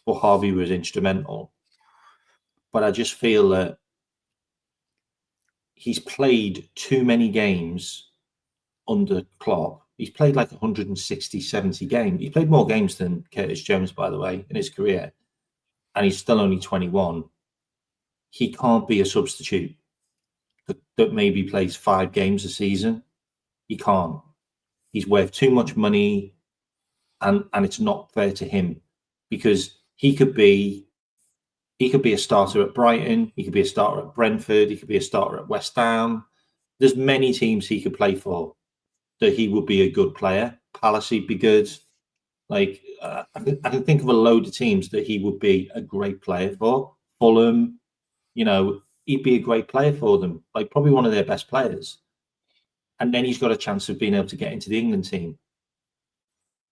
but Harvey was instrumental. But I just feel that he's played too many games under Klopp. He's played like 160, 70 games. He played more games than Curtis Jones, by the way, in his career. And he's still only 21. He can't be a substitute that maybe plays 5 games a season. He can't. He's worth too much money, and it's not fair to him, because he could be a starter at Brighton, he could be a starter at Brentford, he could be a starter at West Ham. There's many teams he could play for that he would be a good player. Palace, he'd be good. Like, I can think of a load of teams that he would be a great player for. Fulham, you know, he'd be a great player for them, like probably one of their best players. And then he's got a chance of being able to get into the England team.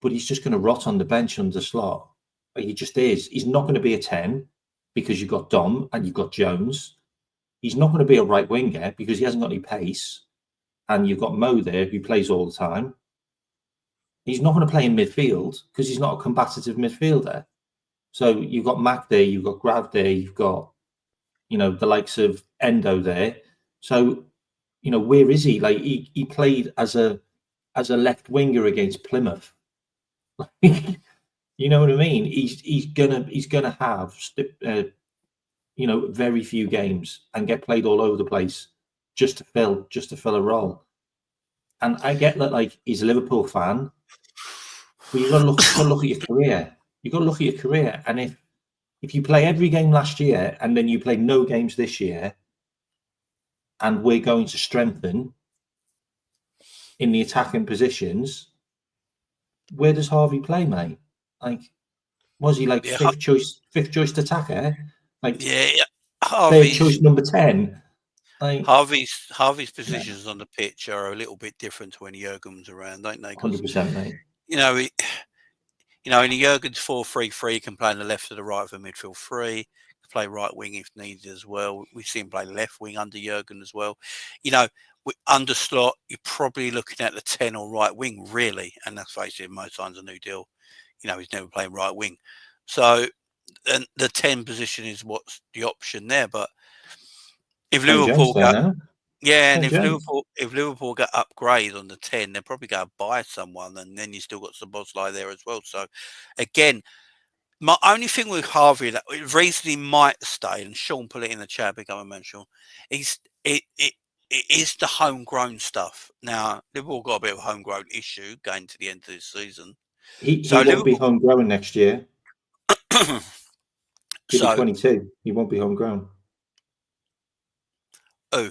But he's just going to rot on the bench under Slot. Like, he just is. He's not going to be a 10 because you've got Dom and you've got Jones. He's not going to be a right winger because he hasn't got any pace. And you've got Mo there who plays all the time. He's not going to play in midfield because he's not a combative midfielder. So you've got Mac there, you've got Grav there, you've got, you know, the likes of Endo there. So, you know, where is he? Like, he played as a left winger against Plymouth. You know what I mean? He's gonna have you know, very few games and get played all over the place just to fill a role. And I get that, like, he's a Liverpool fan, but you've got to look at your career. You've got to look at your career, and if you play every game last year and then you play no games this year, and we're going to strengthen in the attacking positions, where does Harvey play, mate? Like, was he like fifth choice attacker? Like, Harvey's choice number 10. Like, Harvey's positions on the pitch are a little bit different to when Jurgen's around, don't they? 100%, mate. You know, in a Jurgen's 4-3-3, he can play on the left or the right of a midfield 3. Play right wing if needed as well. We've seen him play left wing under Jurgen as well. You know, under Slot, you're probably looking at the 10 or right wing, really. And let's face it, most times a new deal, you know, he's never playing right wing. So, and the 10 position is what's the option there. But if Liverpool if Liverpool get upgrade on the 10, they'll probably go buy someone, and then you still got Szoboszlai there as well. So, again, my only thing with Harvey, that the reason he might stay, and Sean put it in the chat, become mention, it is the homegrown stuff. Now, Liverpool got a bit of a homegrown issue going to the end of this season. He won't be homegrown next year. He'll be 22. He won't be homegrown. Oh,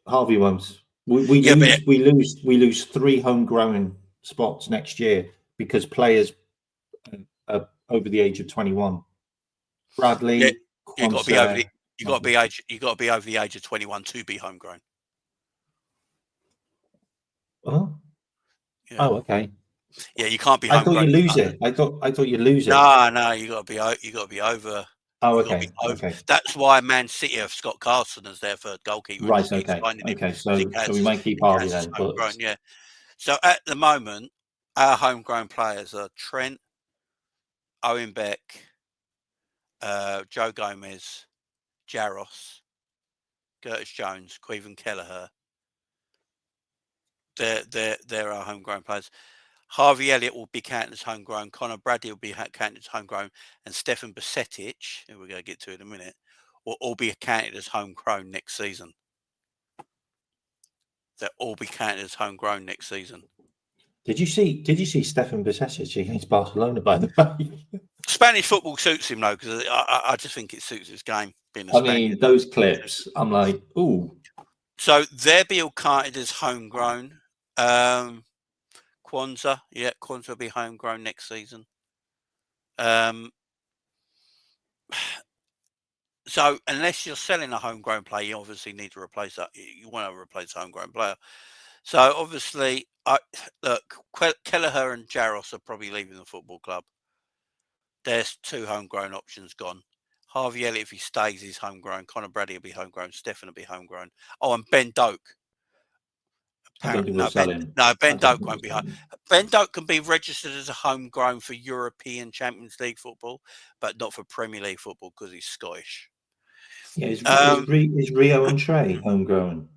Harvey won't. We lose 3 homegrown spots next year because players are over the age of 21. Bradley, you got to be over the age of 21 to be homegrown. Oh, yeah. Oh, okay. Yeah, you can't be. I thought you lose it. I thought you lose it. No, you got to be over. Oh, okay. Okay. That's why Man City have Scott Carson as their third goalkeeper. Right. Okay. Okay. So we might keep Harvey then. But... Yeah. So at the moment, our homegrown players are Trent, Owen Beck, Joe Gomez, Jaros, Curtis Jones, Queven Kelleher. They're our homegrown players. Harvey Elliott will be counted as homegrown. Conor Bradley will be counted as homegrown, and Stefan Bajcetic, who we're going to get to in a minute, will all be counted as homegrown next season. They'll all be counted as homegrown next season. Did you see Stefan Bajcetic against Barcelona, by the way? Spanish football suits him though, because I just think it suits his game. I mean, those clips, I'm like, ooh. So they're being counted as homegrown. Kwanzaa, yeah, Kwanzaa will be homegrown next season. So unless you're selling a homegrown player, you obviously need to replace that. You want to replace a homegrown player. So obviously, look, Kelleher and Jaros are probably leaving the football club. There's 2 homegrown options gone. Harvey Elliott, if he stays, is homegrown. Connor Brady will be homegrown. Stefan will be homegrown. Oh, and Ben Doak. I don't think Ben Doak won't be home. Ben Doak can be registered as a homegrown for European Champions League football, but not for Premier League football because he's Scottish. Yeah, is Rio and Trey homegrown?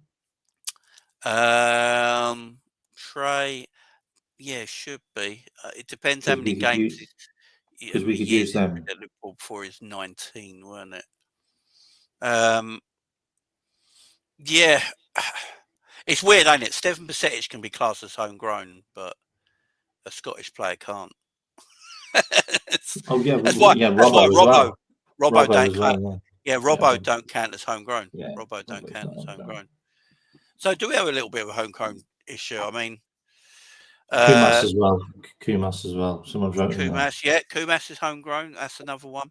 Trey, yeah, should be. It depends how many games. Because we could use them. At Liverpool before he's 19, weren't it? Yeah. It's weird, ain't it? Stefan Bajcetic can be classed as homegrown, but a Scottish player can't. Oh yeah, that's why Robbo don't count. Well, yeah. Robbo don't count as homegrown. Yeah, Robbo don't count as homegrown. So do we have a little bit of a homegrown issue? I mean, Kumas as well. Someone's wrote Kumas, yeah, Kumas is homegrown. That's another one.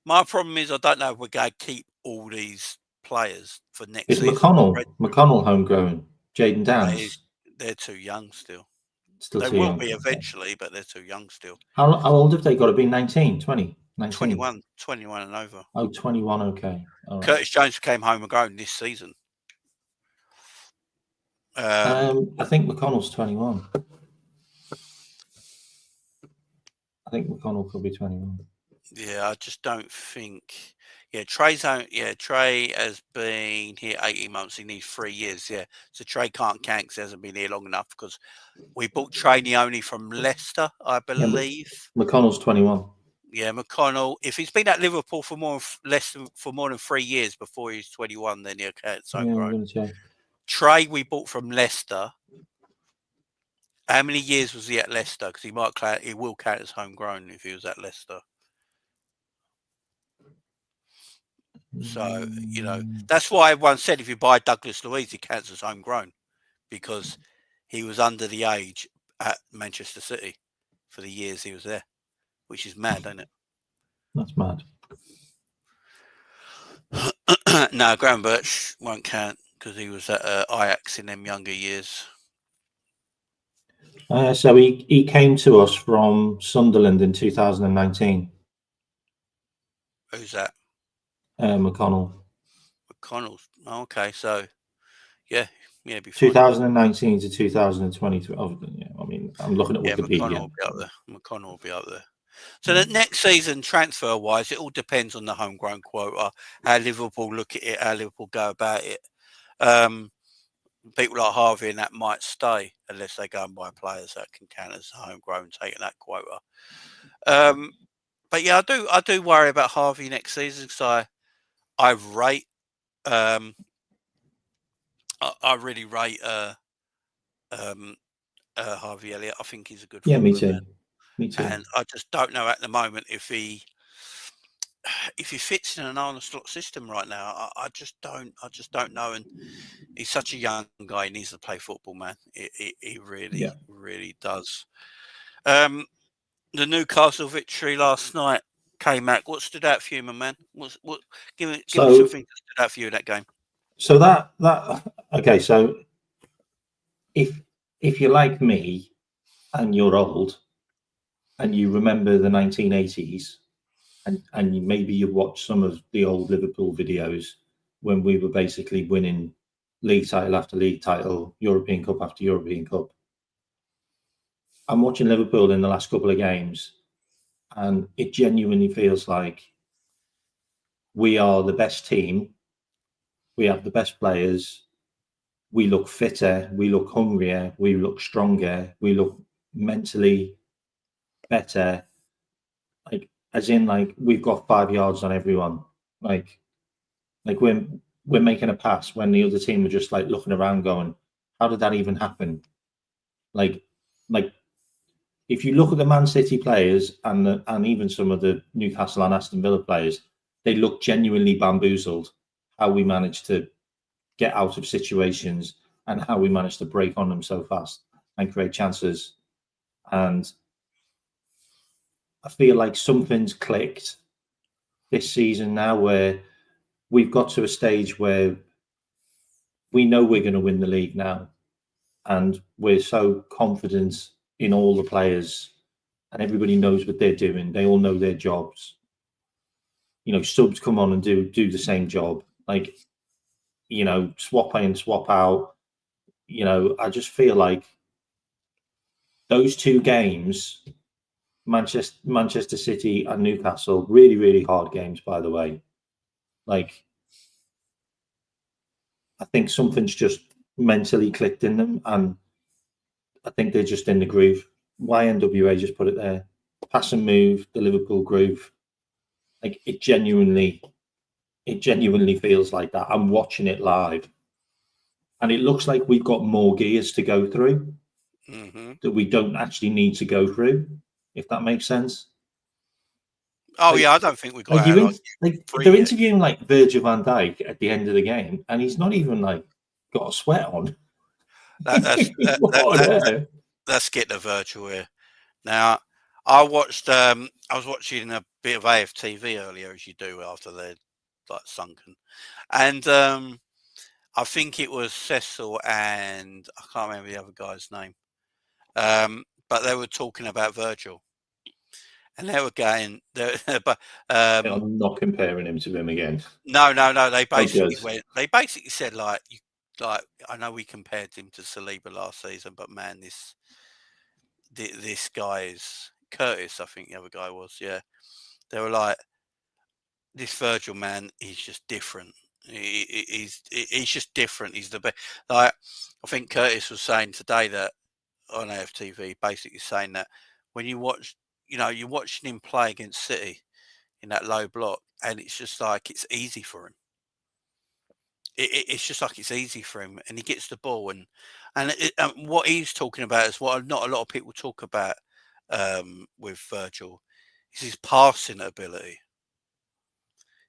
My problem is I don't know if we're going to keep all these players for next season. Is McConnell homegrown? Jaden Downs? They're too young still. They will be eventually, but they're too young still. How old have they got to be? 19, 20? 19? 21 and over. Oh, 21, okay. All right. Curtis Jones became homegrown this season. I think McConnell's 21. I think McConnell could be 21. Yeah, I just don't think. Yeah, Trey has been here 18 months. He needs 3 years. Yeah, so Trey can't count because he hasn't been here long enough because we bought Trey only from Leicester, I believe. Yeah, McConnell's 21. Yeah, McConnell. If he's been at Liverpool for more than 3 years before he's 21, then he'll count as homegrown. Trey, we bought from Leicester. How many years was he at Leicester? Because he will count as homegrown if he was at Leicester. So, that's why everyone said if you buy Douglas Luiz, he counts as homegrown because he was under the age at Manchester City for the years he was there, which is mad, isn't it? That's mad. No, Gravenberch won't count because he was at Ajax in them younger years. So he came to us from Sunderland in 2019. Who's that? McConnell. McConnell's okay. So, yeah, before 2019 to 2023. Oh, yeah, I mean, I'm looking at Wikipedia. McConnell will be up there. So the next season, transfer-wise, it all depends on the homegrown quota, how Liverpool look at it, how Liverpool go about it. People like Harvey and that might stay unless they go and buy players that can count as homegrown, taking that quota. But yeah, I do worry about Harvey next season because I really rate Harvey Elliott. I think he's a good footballer. Yeah, me too. Me too. And I just don't know at the moment if he fits in an Arne slot system right now. I just don't know. And he's such a young guy. He needs to play football, man. He really does. The Newcastle victory last night. K-Mac, what stood out for you, my man? Give me something that stood out for you in that game. So that okay. So if you're like me and you're old and you remember the 1980s and maybe you watched some of the old Liverpool videos when we were basically winning league title after league title, European Cup after European Cup. I'm watching Liverpool in the last couple of games. And it genuinely feels like we are the best team. We have the best players. We look fitter. We look hungrier. We look stronger. We look mentally better. As in, we've got 5 yards on everyone. Like we're making a pass when the other team are just looking around, going, "How did that even happen?" If you look at the Man City players and even some of the Newcastle and Aston Villa players, they look genuinely bamboozled how we managed to get out of situations and how we manage to break on them so fast and create chances. And I feel like something's clicked this season now, where we've got to a stage where we know we're going to win the league now, and we're so confident in all the players, and everybody knows what they're doing. They all know their jobs. You know, subs come on and do the same job. Like, you know, swap in, swap out. You know, I just feel like those two games, Manchester City and Newcastle, really, really hard games, by the way. Like, I think something's just mentally clicked in them, and I think they're just in the groove. YNWA just put it there. Pass and move, the Liverpool groove. Like, it genuinely feels like that. I'm watching it live, and it looks like we've got more gears to go through that we don't actually need to go through, if that makes sense. Oh, like, yeah, I don't think we've got they're interviewing like Virgil van Dijk at the end of the game, and he's not even like got a sweat on. That's getting a Virgil here. Now, I was watching a bit of AFTV earlier, as you do after they're like sunken, and I think it was Cecil and I can't remember the other guy's name, but they were talking about Virgil, and they were going, but I'm not comparing him to him again. No. They basically said like I know we compared him to Saliba last season, but man, this guy is Curtis. I think the other guy was. Yeah, they were like, this Virgil man, he's just different. He's just different. He's the best. Like, I think Curtis was saying today that on AFTV, basically saying that when you watch, you know, you're watching him play against City in that low block, and it's just like it's easy for him. It's just like it's easy for him, and he gets the ball, and what he's talking about is what not a lot of people talk about with Virgil is his passing ability.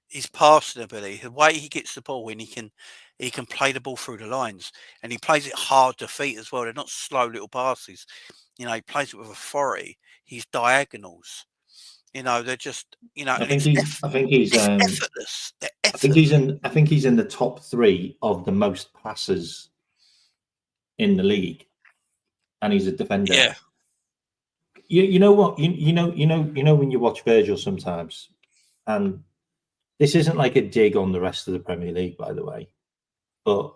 His passing ability, the way he gets the ball, and he can play the ball through the lines, and he plays it hard to feet as well. They're not slow little passes. You know, he plays it with authority. His diagonals, you know, they're just, you know, I think he's effortless. I think he's in the top 3 of the most passes in the league, and he's a defender. Yeah. You know what? You know when you watch Virgil sometimes, and this isn't like a dig on the rest of the Premier League, by the way, but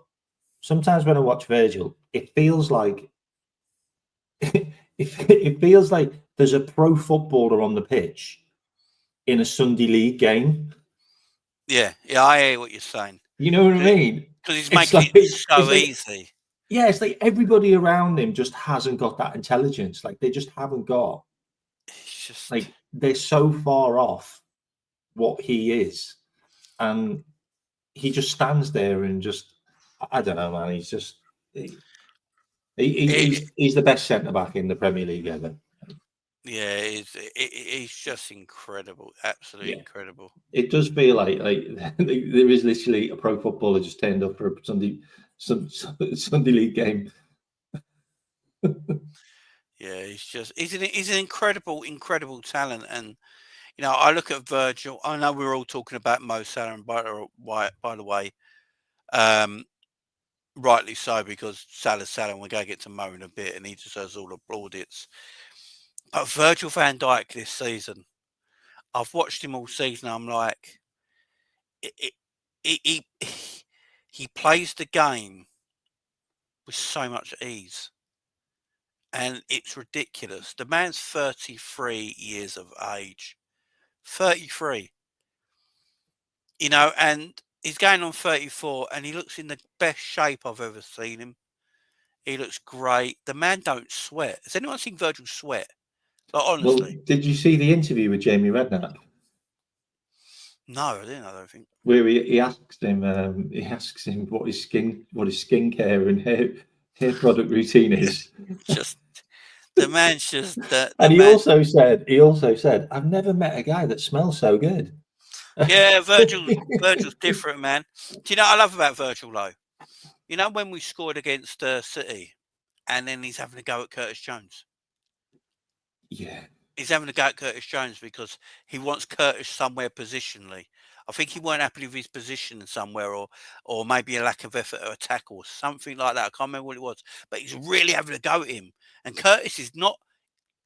sometimes when I watch Virgil, it feels like it feels like there's a pro footballer on the pitch in a Sunday league game. Yeah, I hear what you're saying. You know what I mean? Because he's making it so easy. Yeah, it's like everybody around him just hasn't got that intelligence. Like, they just haven't got. It's just like, they're so far off what he is, and he just stands there and just, I don't know, man. He's just he's the best centre back in the Premier League ever. Yeah, he's just incredible, absolutely incredible. It does feel like there is literally a pro footballer just turned up for a Sunday league game. Yeah, he's an incredible talent, and you know, I look at Virgil. I know we're all talking about Mo Salah, and by the way, rightly so, because Salah's Salah, and we're going to get to Mo in a bit, and he deserves all the plaudits. But Virgil van Dijk this season, I've watched him all season. I'm like, he plays the game with so much ease, and it's ridiculous. The man's 33 years of age, 33. You know, and he's going on 34, and he looks in the best shape I've ever seen him. He looks great. The man don't sweat. Has anyone seen Virgil sweat? Like, honestly. Well, did you see the interview with Jamie Redknapp? No, I didn't. I don't think. Where he asks him what his skincare and hair product routine is. Just the man's just. And he also said, "I've never met a guy that smells so good." Yeah, Virgil's different, man. Do you know what I love about Virgil though? You know when we scored against City, and then he's having a go at Curtis Jones. Yeah. He's having a go at Curtis Jones because he wants Curtis somewhere positionally. I think he weren't happy with his position somewhere, or maybe a lack of effort at attack or something like that. I can't remember what it was, but he's really having a go at him. And Curtis is not.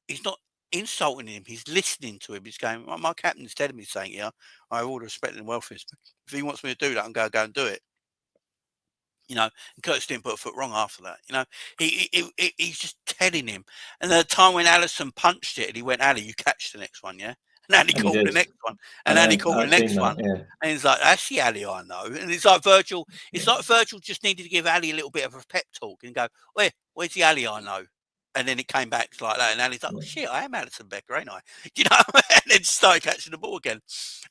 He's not insulting him. He's listening to him. He's going, my captain's telling me something here. I have all the respect and welfare. If he wants me to do that, I'm going to go and do it. You know, and Curtis didn't put a foot wrong after that. You know, he's just telling him. And the time when Allison punched it, and he went, Ali, you catch the next one, yeah? And Ali caught the next one. And Ali caught the next one. Yeah. And he's like, that's the Ali I know. And it's like Virgil. It's like Virgil just needed to give Ali a little bit of a pep talk and go, where's the Ali I know? And then it came back like that. And Ali's like, oh, shit, I am Alison Becker, ain't I? You know, and then started catching the ball again.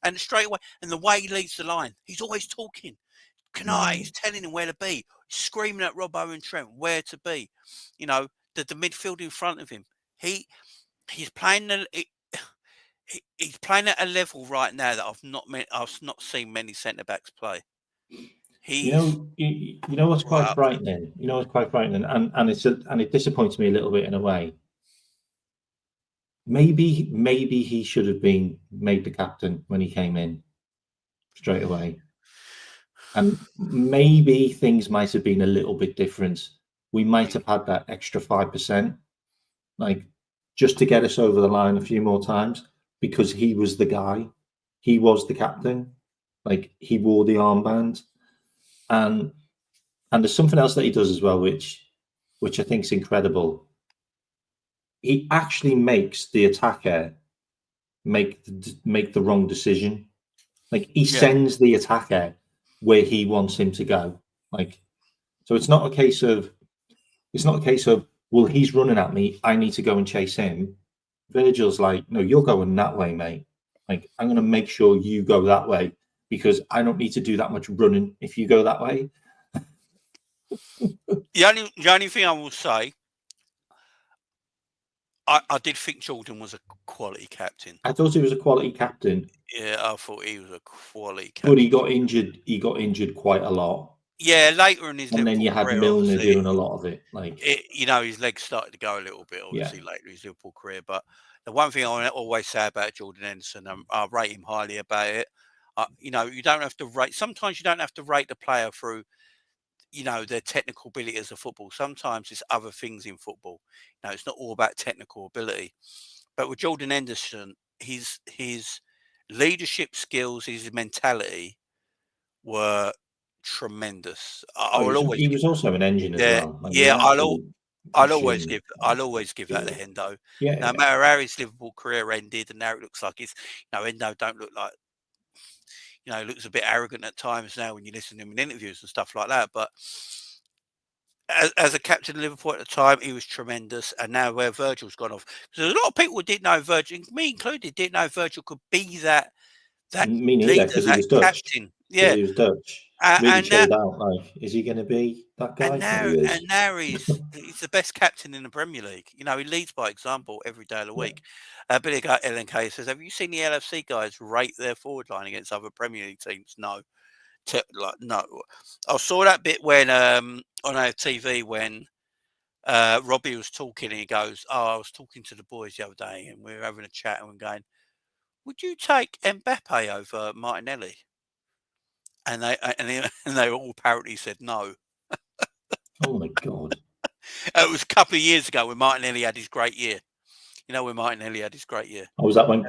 And straight away, and the way he leads the line, he's always talking. Canate, he's telling him where to be, screaming at Robbo and Trent where to be. You know, the midfield in front of him. He's playing he's playing at a level right now that I've not seen many centre backs play. You know what's quite frightening. You know what's quite frightening, and it disappoints me a little bit in a way. Maybe he should have been made the captain when he came in straight away, and maybe things might have been a little bit different. We might have had that extra 5%, like just to get us over the line a few more times, because he was the guy, he was the captain, like he wore the armband. And there's something else that he does as well, which I think is incredible. He actually makes the attacker make the wrong decision. Like he sends the attacker where he wants him to go. Like, so it's not a case of well, he's running at me, I need to go and chase him. Virgil's like, no, you're going that way, mate. Like, I'm going to make sure you go that way, because I don't need to do that much running if you go that way. The only thing I will say, I did think Jordan was a quality captain. I thought he was a quality captain. Yeah, I thought he was a quality captain. But he got injured. He got injured quite a lot. Yeah, later in his and then you had career, Milner doing a lot of it. Like you know, his legs started to go a little bit, obviously, later in his Liverpool career. But the one thing I always say about Jordan Henderson, I rate him highly about it. You know, you don't have to rate. Sometimes you don't have to rate the player through, you know, their technical ability as a football. Sometimes it's other things in football. You know, it's not all about technical ability. But with Jordan Henderson, his leadership skills, his mentality were tremendous. He was also an engine as well. Like, I'll always give that to Endo. Yeah, no matter how his Liverpool career ended and now it looks like it's, you know, Endo don't look like, you know, looks a bit arrogant at times now when you listen to him in interviews and stuff like that. But as a captain of Liverpool at the time, he was tremendous. And now where Virgil's gone off, because a lot of people didn't know Virgil, me included, didn't know Virgil could be that leader, that captain. Yeah, he was Dutch. Really chilled out. Like, is he going to be that guy? And now he's the best captain in the Premier League. You know, he leads by example every day of the week. Billy LNK says, "Have you seen the LFC guys rate their forward line against other Premier League teams?" No, no. I saw that bit when on our TV when Robbie was talking, and he goes, "Oh, I was talking to the boys the other day, and we were having a chat, and we're going, would you take Mbappe over Martinelli?" And they all apparently said no. Oh my God! It was a couple of years ago when Martinelli had his great year. You know, when Martinelli had his great year. Oh, was that when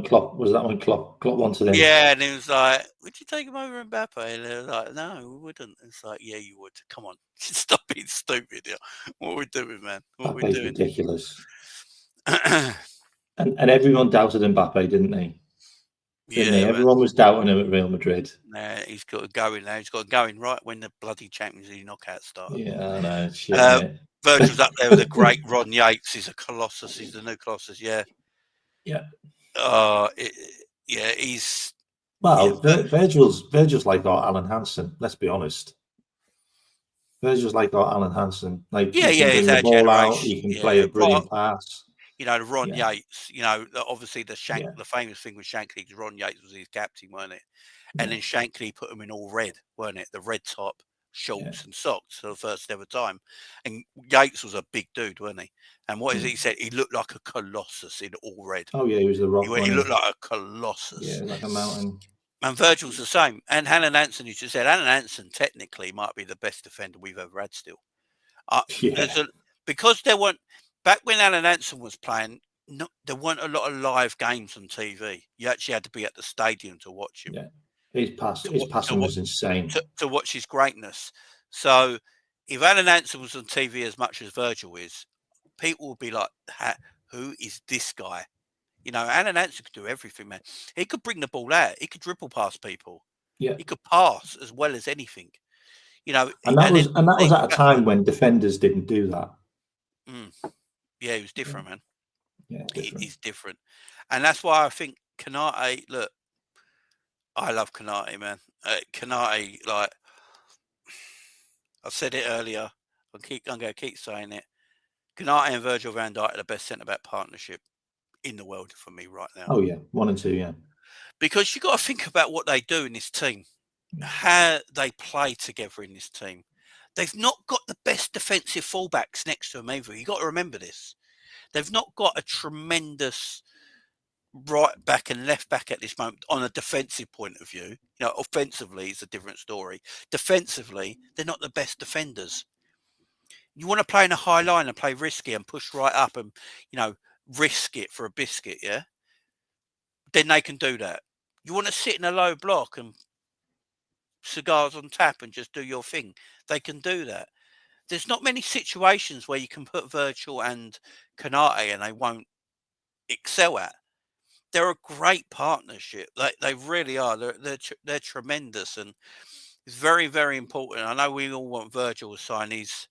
Klopp wanted him? Yeah, and he was like, "Would you take him over Mbappe?" And they were like, "No, we wouldn't." It's like, "Yeah, you would. Come on, stop being stupid. Yeah. What are we doing, man? What are we doing?" Ridiculous. and everyone doubted Mbappe, didn't they? Everyone was doubting him at Real Madrid. Nah, he's got to go in now. He's got to go in right when the bloody Champions League knockout started. Yeah, I know. Shit, Virgil's up there with the great Ron Yates. He's a colossus. He's the new colossus. Yeah. Yeah. He's. Well, Virgil's like our Alan Hansen. Let's be honest. Virgil's like our Alan Hansen. Like, he's our generation. He can play a brilliant pass. You know, the Ron Yates, you know, obviously the famous thing with Shankly, because Ron Yates was his captain, weren't it? And then Shankly put him in all red, weren't it? The red top, shorts and socks for the first ever time. And Yates was a big dude, wasn't he? And what is he said? He looked like a colossus in all red. Oh yeah, he was the Rock. He looked like a colossus. Yeah, like a mountain. And Virgil's the same. And Alan Hansen, you just said, Alan Hansen technically might be the best defender we've ever had still. Because there weren't, back when Alan Hansen was playing, there weren't a lot of live games on TV. You actually had to be at the stadium to watch him. Yeah. His passing was insane. To watch his greatness. So if Alan Hansen was on TV as much as Virgil is, people would be like, who is this guy? You know, Alan Hansen could do everything, man. He could bring the ball out. He could dribble past people. Yeah. He could pass as well as anything. You know, and that was at a time when defenders didn't do that. Yeah, he was different, man. Yeah, he's different. And that's why I think Canate, look, I love Canate, man. Canate, like I said it earlier, I'm going to keep saying it. Canate and Virgil van Dijk are the best centre-back partnership in the world for me right now. Oh, yeah. 1 and 2, yeah. Because you've got to think about what they do in this team, how they play together in this team. They've not got the best defensive fullbacks next to them either. You've got to remember this. They've not got a tremendous right back and left back at this moment on a defensive point of view. You know, offensively, it's a different story. Defensively, they're not the best defenders. You want to play in a high line and play risky and push right up and, you know, risk it for a biscuit, yeah? Then they can do that. You want to sit in a low block and cigars on tap and just do your thing. They can do that. There's not many situations where you can put Virgil and Canate and they won't excel at. They're a great partnership. They really are. They're tremendous, and it's very, very important. I know we all want Virgil to sign his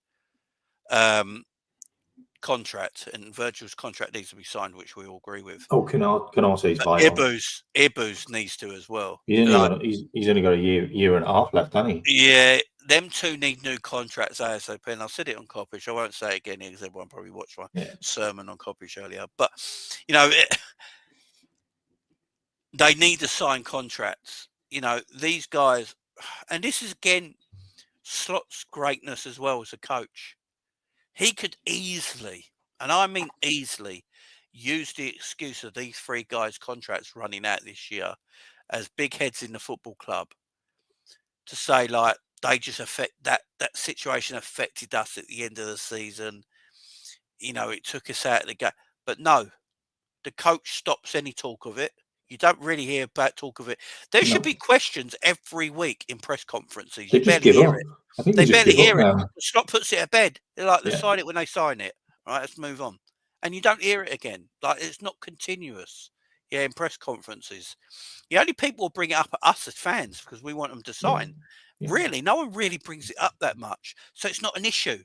contract, and Virgil's contract needs to be signed, which we all agree with. Oh, Canate's vital. Ibus needs to as well. He's only got a year and a half left, hasn't he? Yeah, them two need new contracts ASAP. And I said it on Coppish. I won't say it again because everyone probably watched my sermon on Coppish earlier. But, you know, they need to sign contracts. You know, these guys, and this is, again, Slot's greatness as well as a coach. He could easily, and I mean easily, use the excuse of these three guys' contracts running out this year as big heads in the football club to say, like, they just affect that situation affected us at the end of the season. You know, it took us out of the game. But no, the coach stops any talk of it. You don't really hear about talk of it. There should be questions every week in press conferences. You barely hear it. They barely hear it. Slot puts it to bed. They're like, let's sign it when they sign it. Right, let's move on. And you don't hear it again. Like, it's not continuous. Yeah, in press conferences. The only people will bring it up at us as fans because we want them to sign. Yeah. Really, no one really brings it up that much. So it's not an issue.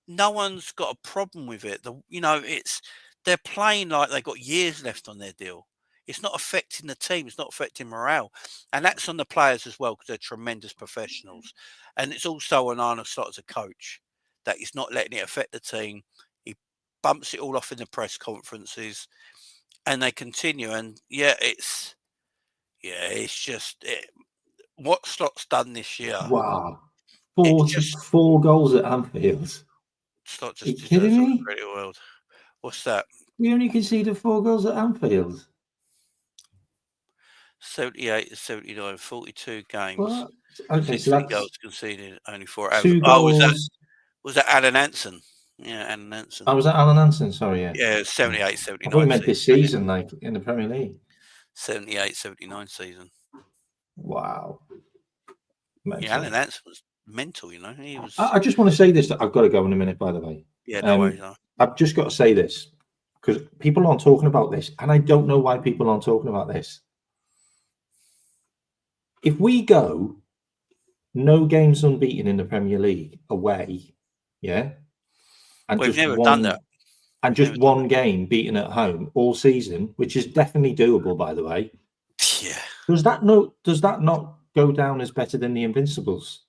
No one's got a problem with it. They're playing like they've got years left on their deal. It's not affecting the team. It's not affecting morale. And that's on the players as well because they're tremendous professionals. And it's also on Arne Slot as a coach that he's not letting it affect the team. He bumps it all off in the press conferences and they continue. And, it's just what Slot's done this year. Wow. 4 goals at Anfield. Slot just Are you kidding me? Pretty world. What's that? We only conceded 4 goals at Anfield. 78, 79, 42 games. What? Okay, so that's goals conceded, only 4. 2 goals. Was that Alan Hansen? Yeah, Alan Hansen. Oh, was that Alan Hansen? Sorry, yeah. Yeah, 78, 79. I thought we meant this season, like in the Premier League. 78, 79 season. Wow. Mental. Yeah, Alan Hansen was mental, you know. He was. I just want to say this. I've got to go in a minute, by the way. Yeah, no worries. No. I've just got to say this because people aren't talking about this, and I don't know why people aren't talking about this. If we go no games unbeaten in the Premier League away, and we've never done that, and just one game beaten at home all season, which is definitely doable, by the way. Yeah. Does that not go down as better than the Invincibles?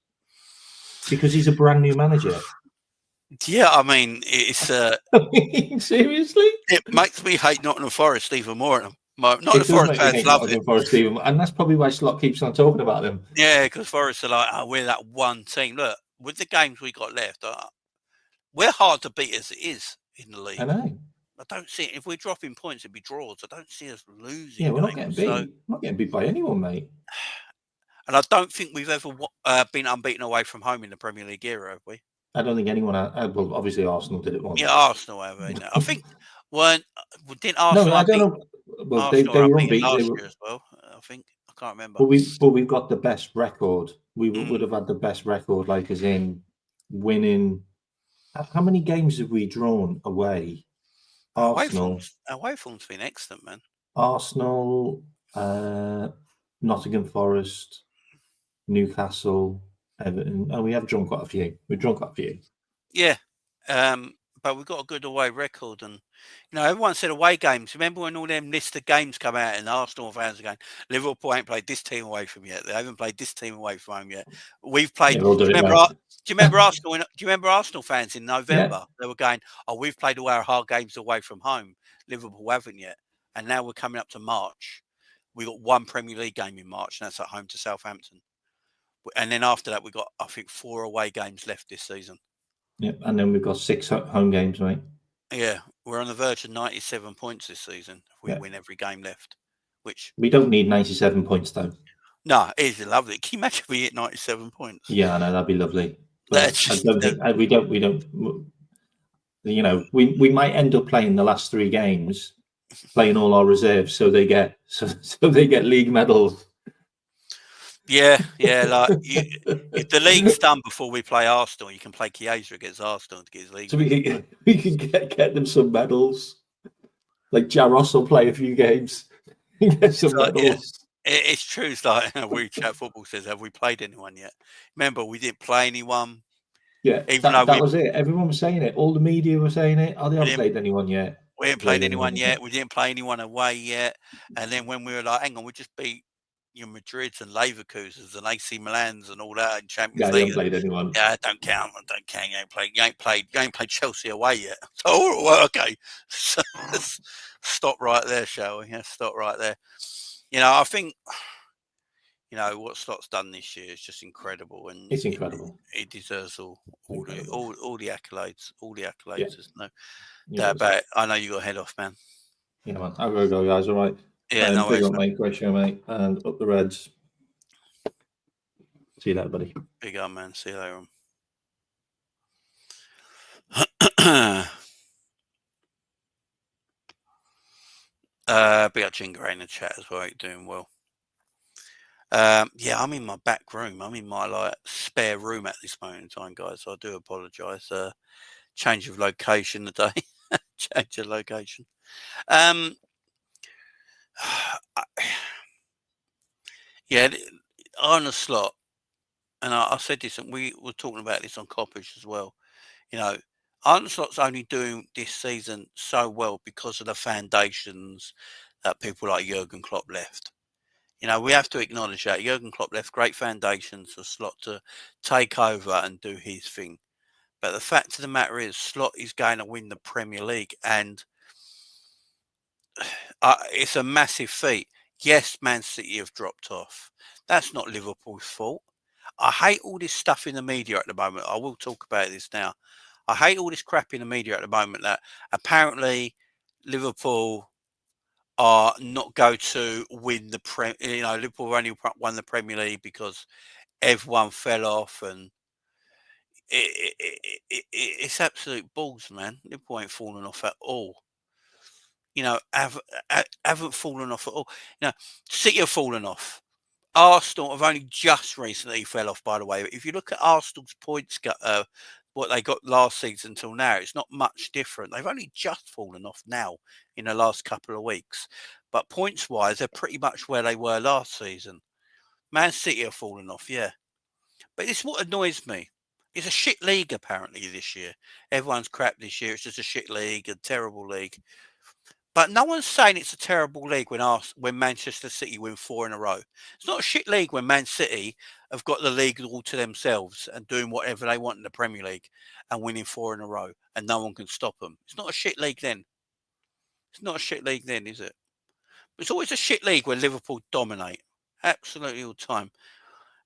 Because he's a brand new manager. Yeah, I mean, it's seriously, it makes me hate Nottingham Forest even more. Not It the does Forest make me fans think love it. Nottingham Forest even, and that's probably why Slot keeps on talking about them. Yeah, because Forest are like, oh, we're that one team. Look, with the games we got left, we're hard to beat as it is in the league. I know. I don't see it. If we're dropping points, it'd be draws. I don't see us losing. Yeah, we're not games, getting beat. Not getting beat by anyone, mate. And I don't think we've ever been unbeaten away from home in the Premier League era, have we? I don't think anyone. Well, obviously Arsenal did it once. Yeah, Arsenal have. I think didn't No, Arsenal? I don't know. Well, they Arsenal were unbeaten unbeaten. last year as well. I think I can't remember. But we've got the best record. We would have had the best record, like as in winning. How many games have we drawn away? Arsenal. Away form's been excellent, man. Arsenal, Nottingham Forest, Newcastle, Everton. And we have drawn quite a few. We've drawn quite a few. Yeah. But we've got a good away record, and everyone said away games. Remember when all them list of games come out, and Arsenal fans are going, Liverpool ain't played this team away from yet. They haven't played this team away from home yet. We've played. Yeah, we'll do you remember Arsenal? Do you remember Arsenal fans in November? Yeah. They were going, "Oh, we've played all our hard games away from home. Liverpool haven't yet." And now we're coming up to March. We got one Premier League game in March, and that's at home to Southampton. And then after that, we got, I think, 4 away games left this season. Yeah, and then we've got 6 home games, mate. Yeah, we're on the verge of 97 points this season if we win every game left. Which we don't need 97 points, though. No, it is lovely. Can you imagine if we hit 97 points? Yeah, I know, that'd be lovely. But I don't think we don't. We might end up playing the last 3 games, playing all our reserves, so they get league medals. Yeah. Like if the league's done before we play Arsenal, you can play Chiesa against Arsenal to get his league. So we can get them some medals. Like Jaros will play a few games and get some medals. Yeah. It's true. It's like We Chat Football says, have we played anyone yet? Remember, we didn't play anyone. Yeah, that was it. Everyone was saying it. All the media were saying it. Oh, they haven't played anyone yet. We haven't played anyone yet. We didn't play anyone away yet. And then when we were like, hang on, we just beat your Madrids and Leverkusens and AC Milans and all that in Champions League. Yeah, played anyone. Yeah, don't count. You ain't played Chelsea away yet. Oh, well, okay. So let's stop right there, shall we? Yeah, stop right there. I think what Slot's done this year is just incredible, and it's incredible. He deserves all the accolades. All the accolades. Yeah. There's no doubt about it. I know you got to head off, man. Yeah, man. I'll go, guys. All right. Yeah, no big worries, up, mate. Great show, mate. And up the Reds. See you later, buddy. Big up, man. See you later. Big up Jingle in the chat as well. You're doing well. Yeah, I'm in my back room. I'm in my spare room at this moment in time, guys. So I do apologise. Change of location today. Change of location. Yeah, Arne Slot, and I said this, and we were talking about this on Coppage as well. Arne Slot's only doing this season so well because of the foundations that people like Jurgen Klopp left. We have to acknowledge that Jurgen Klopp left great foundations for Slot to take over and do his thing. But the fact of the matter is, Slot is going to win the Premier League, and it's a massive feat. Yes, Man City have dropped off. That's not Liverpool's fault. I hate all this stuff in the media at the moment. I will talk about this now. I hate all this crap in the media at the moment that apparently Liverpool are not going to win the Liverpool only won the Premier League because everyone fell off, and it's absolute balls, man. Liverpool ain't fallen off at all. Haven't fallen off at all. City have fallen off. Arsenal have only just recently fell off, by the way. If you look at Arsenal's points, what they got last season until now, it's not much different. They've only just fallen off now in the last couple of weeks. But points-wise, they're pretty much where they were last season. Man City have fallen off, yeah. But it's what annoys me. It's a shit league, apparently, this year. Everyone's crap this year. It's just a shit league, a terrible league. But no one's saying it's a terrible league when Manchester City win 4 in a row. It's not a shit league when Man City have got the league all to themselves and doing whatever they want in the Premier League and winning 4 in a row, and no one can stop them. It's not a shit league then. It's not a shit league then, is it? It's always a shit league where Liverpool dominate. Absolutely all the time.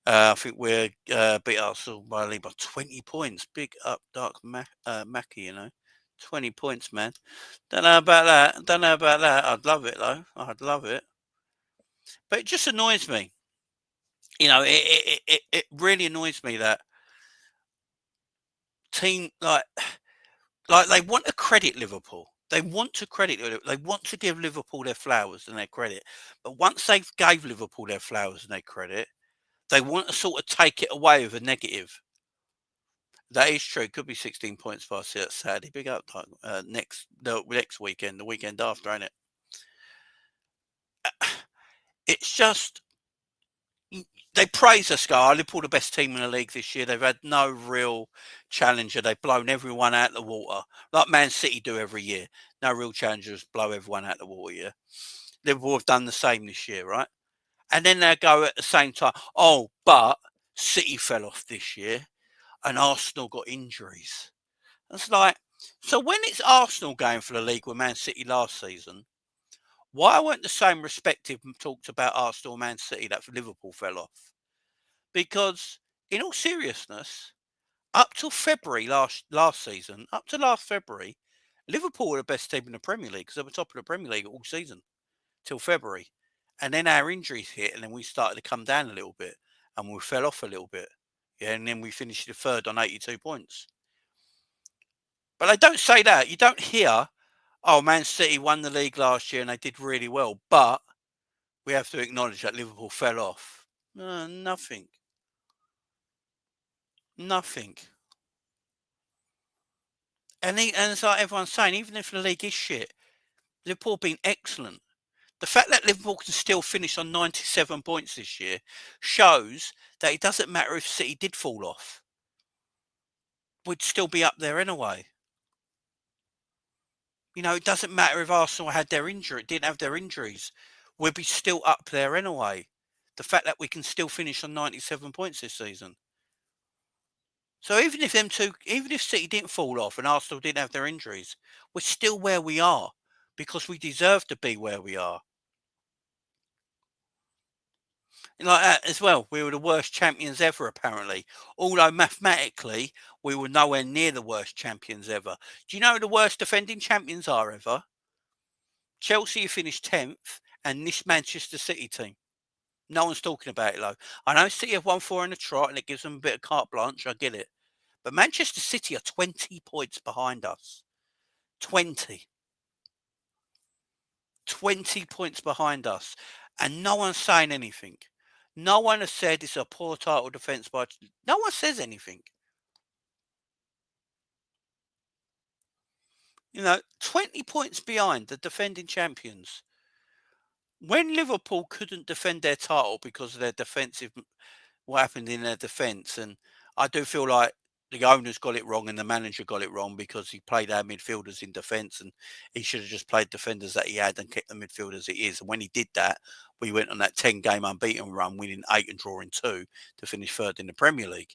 I think we're beat Arsenal by a lead by 20 points. Big up, Dark Mackie, 20 points, man. Don't know about that. I'd love it, though. I'd love it. But it just annoys me. It really annoys me that team, like they want to credit Liverpool. They want to credit it. They want to give Liverpool their flowers and their credit. But once they've gave Liverpool their flowers and their credit, they want to sort of take it away with a negative. That is true. Could be 16 points past it Saturday. Big up next weekend, the weekend after, ain't it? It's just they praise us, guy. Liverpool the best team in the league this year. They've had no real challenger. They've blown everyone out of the water, like Man City do every year. No real challengers blow everyone out of the water. Yeah, Liverpool have done the same this year, right? And then they go at the same time. Oh, but City fell off this year, and Arsenal got injuries. It's like, so when it's Arsenal going for the league with Man City last season, why weren't the same respective talked about Arsenal and Man City that Liverpool fell off? Because, in all seriousness, up till February last season, up to last February, Liverpool were the best team in the Premier League because they were top of the Premier League all season till February. And then our injuries hit, and then we started to come down a little bit, and we fell off a little bit. Yeah, and then we finished the third on 82 points. But they don't say that. You don't hear, oh, Man City won the league last year and they did really well, but we have to acknowledge that Liverpool fell off. Nothing. And it's like everyone's saying, even if the league is shit, Liverpool have been excellent. The fact that Liverpool can still finish on 97 points this year shows that it doesn't matter if City did fall off. We'd still be up there anyway. It doesn't matter if Arsenal had didn't have their injuries. We'd be still up there anyway. The fact that we can still finish on 97 points this season. So even if City didn't fall off and Arsenal didn't have their injuries, we're still where we are because we deserve to be where we are. And like that as well, we were the worst champions ever, apparently. Although mathematically, we were nowhere near the worst champions ever. Do you know who the worst defending champions are ever? Chelsea finished 10th and this Manchester City team. No one's talking about it, though. I know City have won 4 in a trot and it gives them a bit of carte blanche. I get it. But Manchester City are 20 points behind us. 20 points behind us. And no one's saying anything. No one has said it's a poor title defence by... No one says anything. 20 points behind the defending champions. When Liverpool couldn't defend their title because of their defensive... What happened in their defence. And I do feel like the owners got it wrong and the manager got it wrong because he played our midfielders in defence and he should have just played defenders that he had and kept the midfielders it is. And when he did that, we went on that 10-game unbeaten run, winning 8 and drawing 2 to finish third in the Premier League.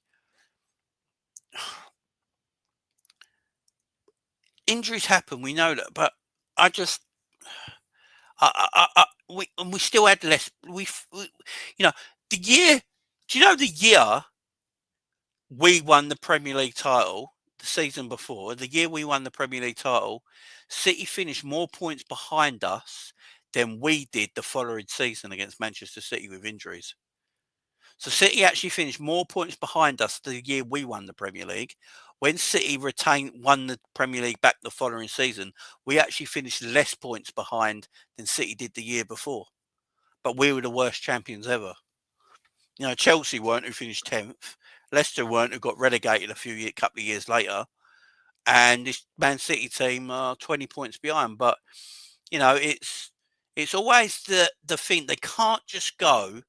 Injuries happen, we know that, but I just... we still had less... the year... Do you know the year we won the Premier League title, the season before, the year we won the Premier League title, City finished more points behind us than we did the following season against Manchester City with injuries. So City actually finished more points behind us the year we won the Premier League. When City won the Premier League back the following season, we actually finished less points behind than City did the year before. But we were the worst champions ever. Chelsea weren't, who finished 10th. Leicester weren't, who got relegated a couple of years later. And this Man City team are 20 points behind. But, it's always the thing. They can't just go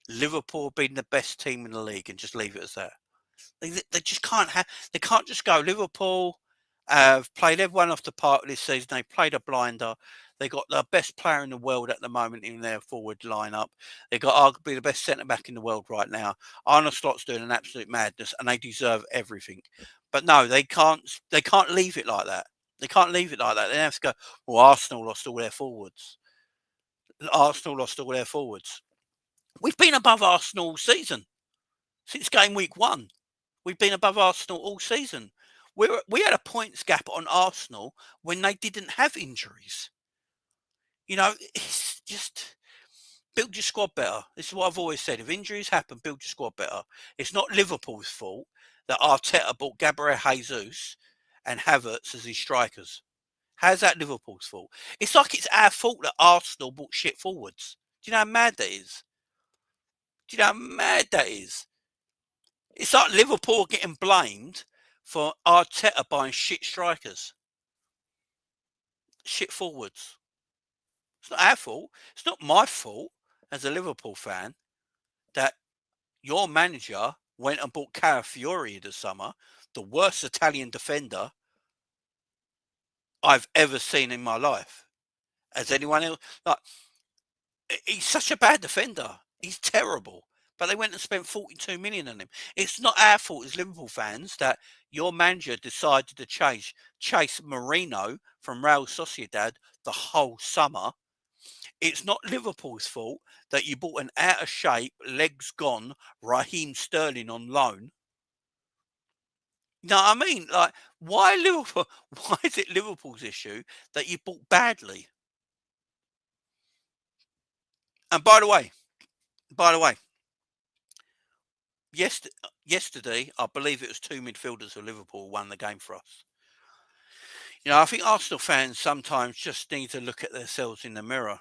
Liverpool being the best team in the league and just leave it as that. They just can't they can't just go Liverpool have played everyone off the park this season. They played a blinder. They got the best player in the world at the moment in their forward lineup. They got arguably the best centre back in the world right now. Arne Slot's doing an absolute madness, and they deserve everything. But no, they can't leave it like that. They can't leave it like that. They have to go, well, Arsenal lost all their forwards. Arsenal lost all their forwards. We've been above Arsenal all season. Since game week 1, we've been above Arsenal all season. We had a points gap on Arsenal when they didn't have injuries. You know, it's just build your squad better. This is what I've always said. If injuries happen, build your squad better. It's not Liverpool's fault that Arteta bought Gabriel Jesus and Havertz as his strikers. How's that Liverpool's fault? It's like it's our fault that Arsenal bought shit forwards. Do you know how mad that is? Do you know how mad that is? It's like Liverpool getting blamed for Arteta buying shit strikers. Shit forwards. It's not our fault. It's not my fault as a Liverpool fan that your manager went and bought Calafiori this summer, the worst Italian defender I've ever seen in my life. Has anyone else? Like, he's such a bad defender. He's terrible. But they went and spent 42 million on him. It's not our fault as Liverpool fans that your manager decided to chase Marino from Real Sociedad the whole summer. It's not Liverpool's fault that you bought an out of shape, legs gone Raheem Sterling on loan. You know what I mean? Like, why Liverpool? Why is it Liverpool's issue that you bought badly? And by the way, yesterday, I believe it was 2 midfielders of Liverpool won the game for us. You know, I think Arsenal fans sometimes just need to look at themselves in the mirror.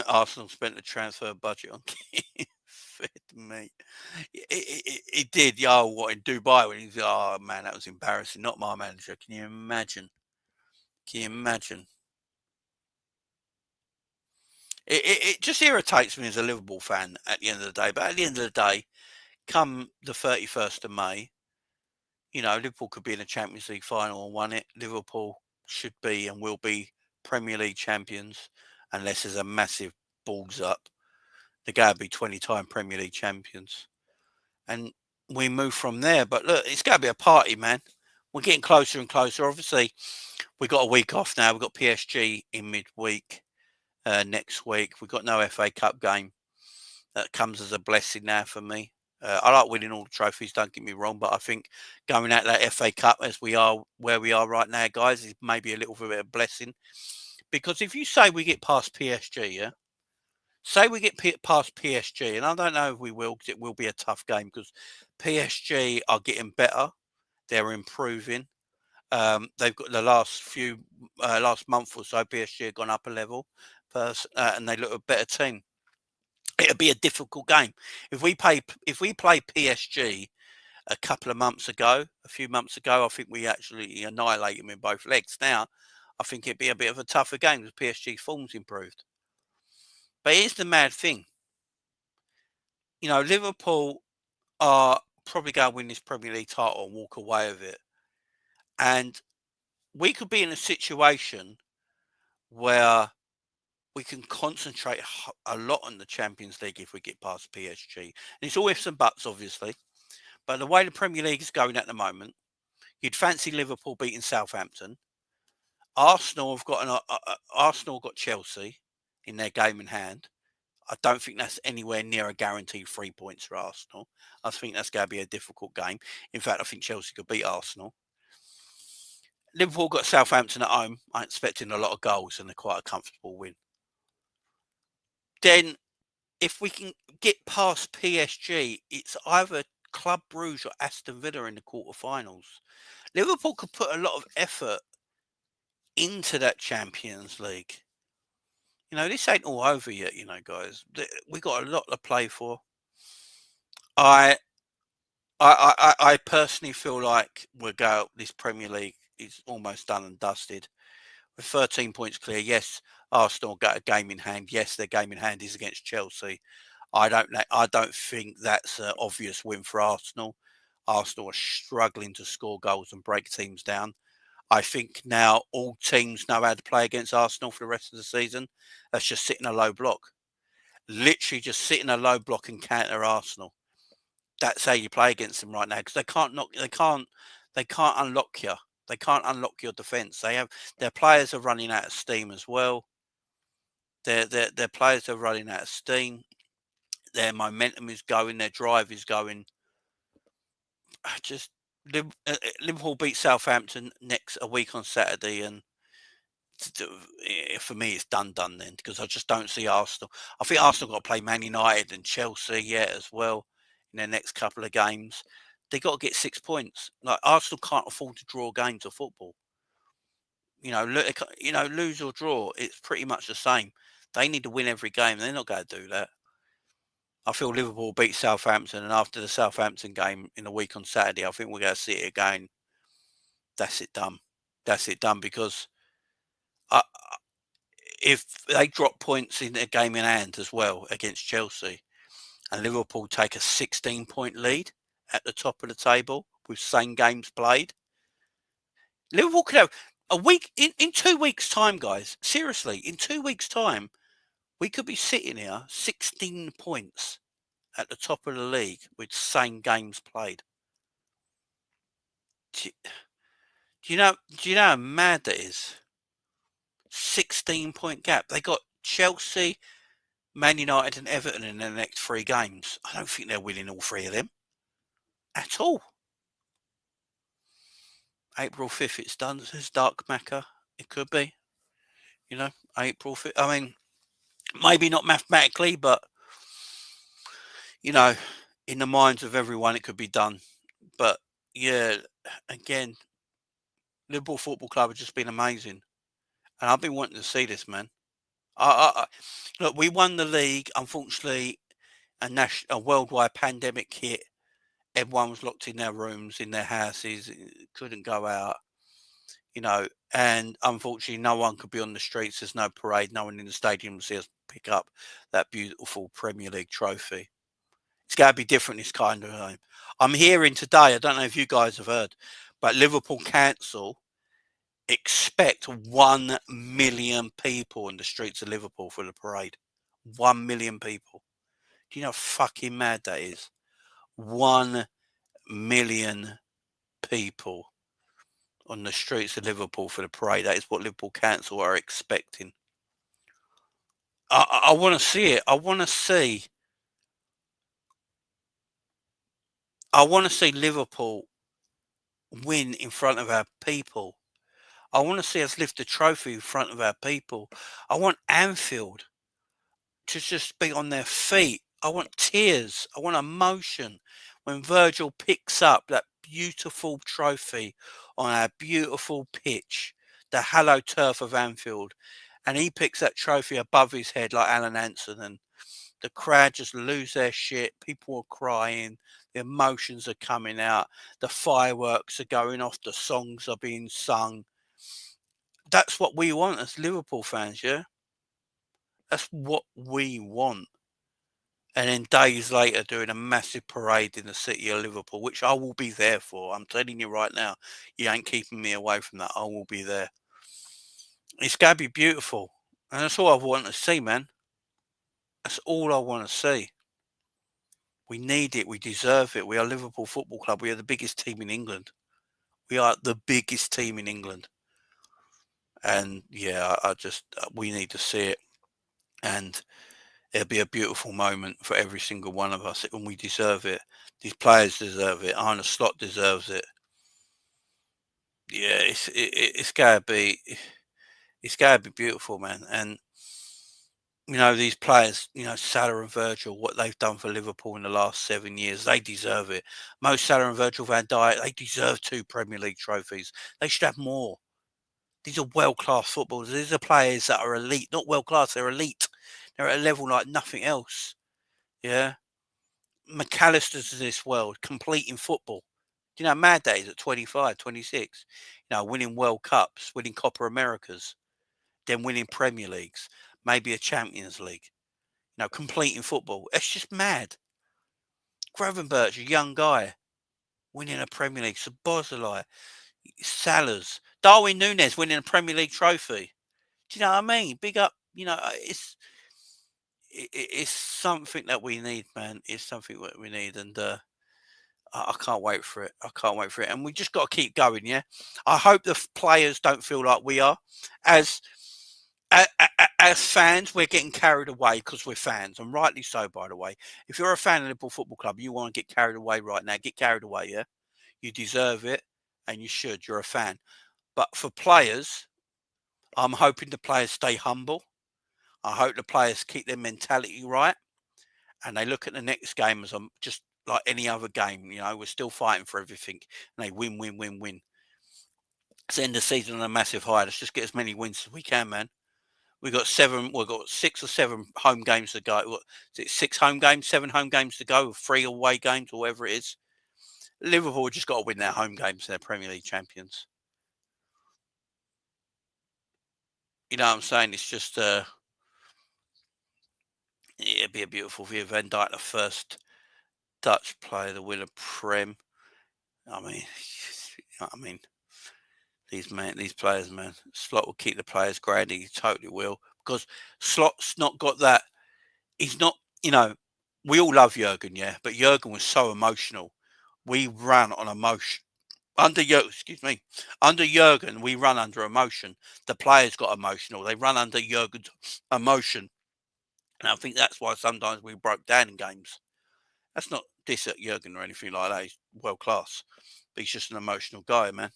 Arsenal spent the transfer budget on Fit, mate. He did. Yo, what, in Dubai when he's oh man, that was embarrassing. Not my manager. Can you imagine? It just irritates me as a Liverpool fan at the end of the day. But at the end of the day, come the 31st of May, you know, Liverpool could be in the Champions League final and won it. Liverpool should be and will be Premier League champions unless there's a massive balls up. They're going to be 20-time Premier League champions. And we move from there. But look, it's going to be a party, man. We're getting closer and closer. Obviously, we've got a week off now. We've got PSG in midweek next week. We've got no FA Cup game. That comes as a blessing now for me. I like winning all the trophies, don't get me wrong, but I think going out that FA Cup as we are where we are right now, guys, is maybe a little bit of a blessing. Because if you say we get past PSG, yeah? Say we get past PSG, and I don't know if we will, because it will be a tough game, because PSG are getting better. They're improving. They've got the last month or so, PSG have gone up a level, and they look a better team. It'll be a difficult game. If we play PSG a few months ago, I think we actually annihilate them in both legs. Now, I think it'd be a bit of a tougher game because PSG form's improved. But here's the mad thing. You know, Liverpool are probably going to win this Premier League title and walk away with it. And we could be in a situation where we can concentrate a lot on the Champions League if we get past PSG. And it's all ifs and buts, obviously. But the way the Premier League is going at the moment, you'd fancy Liverpool beating Southampton. Arsenal got Chelsea in their game in hand. I don't think that's anywhere near a guaranteed 3 points for Arsenal. I think that's going to be a difficult game. In fact, I think Chelsea could beat Arsenal. Liverpool got Southampton at home. I'm expecting a lot of goals and quite a comfortable win. Then, if we can get past PSG, it's either Club Brugge or Aston Villa in the quarterfinals. Liverpool could put a lot of effort into that Champions League. You know, this ain't all over yet, you know, guys. We got a lot to play for. I personally feel like this Premier League is almost done and dusted. With 13 points clear, yes, Arsenal got a game in hand. Yes, their game in hand is against Chelsea. I don't think that's an obvious win for Arsenal. Arsenal are struggling to score goals and break teams down. I think now all teams know how to play against Arsenal for the rest of the season. That's just sit in a low block. Literally just sit in a low block and counter Arsenal. That's how you play against them right now, because they can't unlock you. They can't unlock your defence. Their players are running out of steam as well. Their players are running out of steam. Their momentum is going. Their drive is going. Just Liverpool beat Southampton a week on Saturday, and for me, it's done then, because I just don't see Arsenal. I think Arsenal got to play Man United and Chelsea yet as well in their next couple of games. They got to get 6 points. Like, Arsenal can't afford to draw games of football. Lose or draw, it's pretty much the same. They need to win every game. They're not going to do that. I feel Liverpool beat Southampton, and after the Southampton game in a week on Saturday, I think we're going to see it again. That's it done. Because if they drop points in a game in hand as well against Chelsea, and Liverpool take a 16-point lead at the top of the table with same games played, Liverpool could have a week in 2 weeks' time, guys. Seriously, in 2 weeks' time, we could be sitting here 16 points at the top of the league with same games played. Do you know how mad that is? 16-point gap. They got Chelsea, Man United and Everton in their next 3 games. I don't think they're winning all 3 of them at all. April 5th, it's done. Says Dark Maca. It could be. April 5th. I mean, maybe not mathematically, but, in the minds of everyone, it could be done. But, yeah, again, Liverpool Football Club have just been amazing. And I've been wanting to see this, man. Look, we won the league. Unfortunately, a worldwide pandemic hit. Everyone was locked in their rooms, in their houses, couldn't go out, and unfortunately no one could be on the streets. There's no parade, no one in the stadium to see us pick up that beautiful Premier League trophy. It's going to be different this kind of time. I'm hearing today, I don't know if you guys have heard, but Liverpool Council expect 1 million people in the streets of Liverpool for the parade. 1 million people. Do you know how fucking mad that is? 1 million people on the streets of Liverpool for the parade. That is what Liverpool Council are expecting. I want to see it. I want to see Liverpool win in front of our people. I want to see us lift the trophy in front of our people. I want Anfield to just be on their feet. I want tears. I want emotion when Virgil picks up that beautiful trophy on our beautiful pitch, the hallowed turf of Anfield, and he picks that trophy above his head like Alan Hansen, and the crowd just lose their shit. People are crying. The emotions are coming out. The fireworks are going off. The songs are being sung. That's what we want as Liverpool fans, yeah? That's what we want. And then days later doing a massive parade in the city of Liverpool, which I will be there for. I'm telling you right now, you ain't keeping me away from that. I will be there. It's going to be beautiful. And that's all I want to see, man. That's all I want to see. We need it. We deserve it. We are Liverpool Football Club. We are the biggest team in England. We are the biggest team in England. And yeah, we need to see it. And it'll be a beautiful moment for every single one of us, and we deserve it. These players deserve it. Arne Slot deserves it. Yeah, it's gotta be beautiful, man. And these players, Salah and Virgil, what they've done for Liverpool in the last 7 years, they deserve it. Mo Salah and Virgil van Dijk, they deserve 2 Premier League trophies. They should have more. These are world-class footballers. These are players that are elite, not world-class. They're elite. They're at a level like nothing else. Yeah. Mac Allister's of this world, complete in football. Do you know how mad that is at 25, 26? Winning World Cups, winning Copa Americas, then winning Premier Leagues, maybe a Champions League. Complete in football. It's just mad. Gravenberch, a young guy, winning a Premier League. Szoboszlai, Salah's, Darwin Núñez winning a Premier League trophy. Do you know what I mean? Big up. It's something that we need, man. It's something that we need, and I can't wait for it. I can't wait for it, and we just got to keep going. Yeah, I hope the players don't feel like we are, as as fans, we're getting carried away because we're fans, and rightly so, by the way. If you're a fan of Liverpool Football Club, you want to get carried away right now. Get carried away, yeah? You deserve it, and you should. You're a fan. But for players, I'm hoping the players stay humble. I hope the players keep their mentality right, and they look at the next game as just like any other game. You know, we're still fighting for everything, and they win, win, win, win. Let's end the season on a massive high. Let's just get as many wins as we can, man. We've got 6 or 7 home games to go. What is it? 6 home games, 7 home games to go, 3 away games, or whatever it is. Liverpool just got to win their home games. They're Premier League champions. You know what I'm saying? It's just it'd be a beautiful view. Van Dijk, the first Dutch player to win a Prem. I mean, these players, man. Slot will keep the players grounded. He totally will, because Slot's not got that. He's not. You know, we all love Jurgen, yeah, but Jurgen was so emotional. We ran on emotion. Under Jurgen, we run under emotion. The players got emotional. They run under Jurgen's emotion. And I think that's why sometimes we broke down in games. That's not diss at Jurgen or anything like that. He's world class. But he's just an emotional guy, man.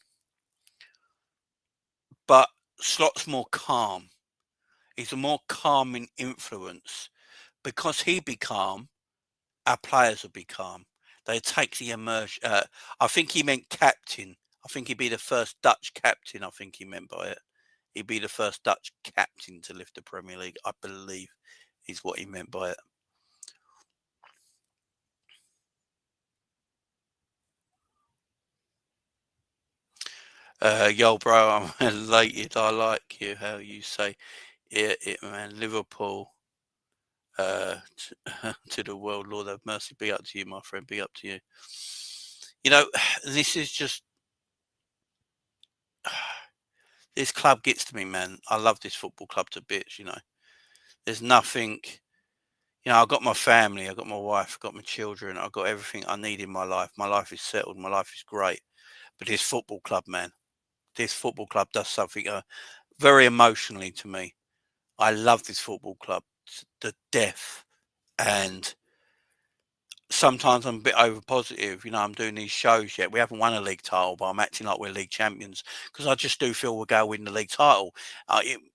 But Slot's more calm. He's a more calming influence. Because he be calm, our players will be calm. They take the immersion. I think he meant captain. I think he'd be the first Dutch captain. I think he meant by it. He'd be the first Dutch captain to lift the Premier League. I believe is what he meant by it. Yo, bro, I'm elated. I like you. How you say it, man. Liverpool to the world. Lord have mercy. Be up to you, my friend. Be up to you. You know, this is just. This club gets to me, man. I love this football club to bits, you know. There's nothing, you know, I've got my family, I've got my wife, I've got my children, I've got everything I need in my life. My life is settled, my life is great. But this football club, man, this football club does something very emotionally to me. I love this football club to death. And sometimes I'm a bit over positive. You know, I'm doing these shows yet. We haven't won a league title, but I'm acting like we're league champions because I just do feel we'll go win the league title.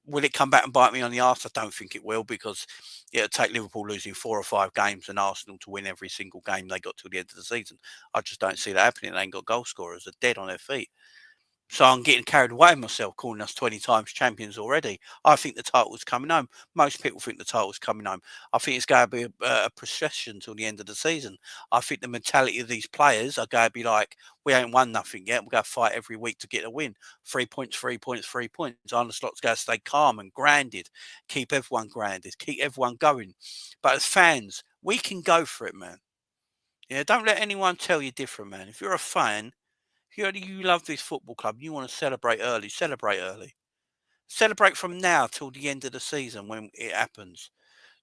Will it come back and bite me on the arse? I don't think it will, because it'll take Liverpool losing 4 or 5 games and Arsenal to win every single game they got till the end of the season. I just don't see that happening. They ain't got goal scorers. They're dead on their feet. So I'm getting carried away myself, calling us 20 times champions already. I think the title's coming home. Most people think the title's coming home. I think it's going to be a procession till the end of the season. I think the mentality of these players are going to be like, we ain't won nothing yet. We're going to fight every week to get a win. 3 points, 3 points, 3 points. Arne Slot's going to stay calm and grounded. Keep everyone grounded. Keep everyone going. But as fans, we can go for it, man. Yeah, don't let anyone tell you different, man. If you're a fan, you love this football club, you want to celebrate early, celebrate early. Celebrate from now till the end of the season when it happens.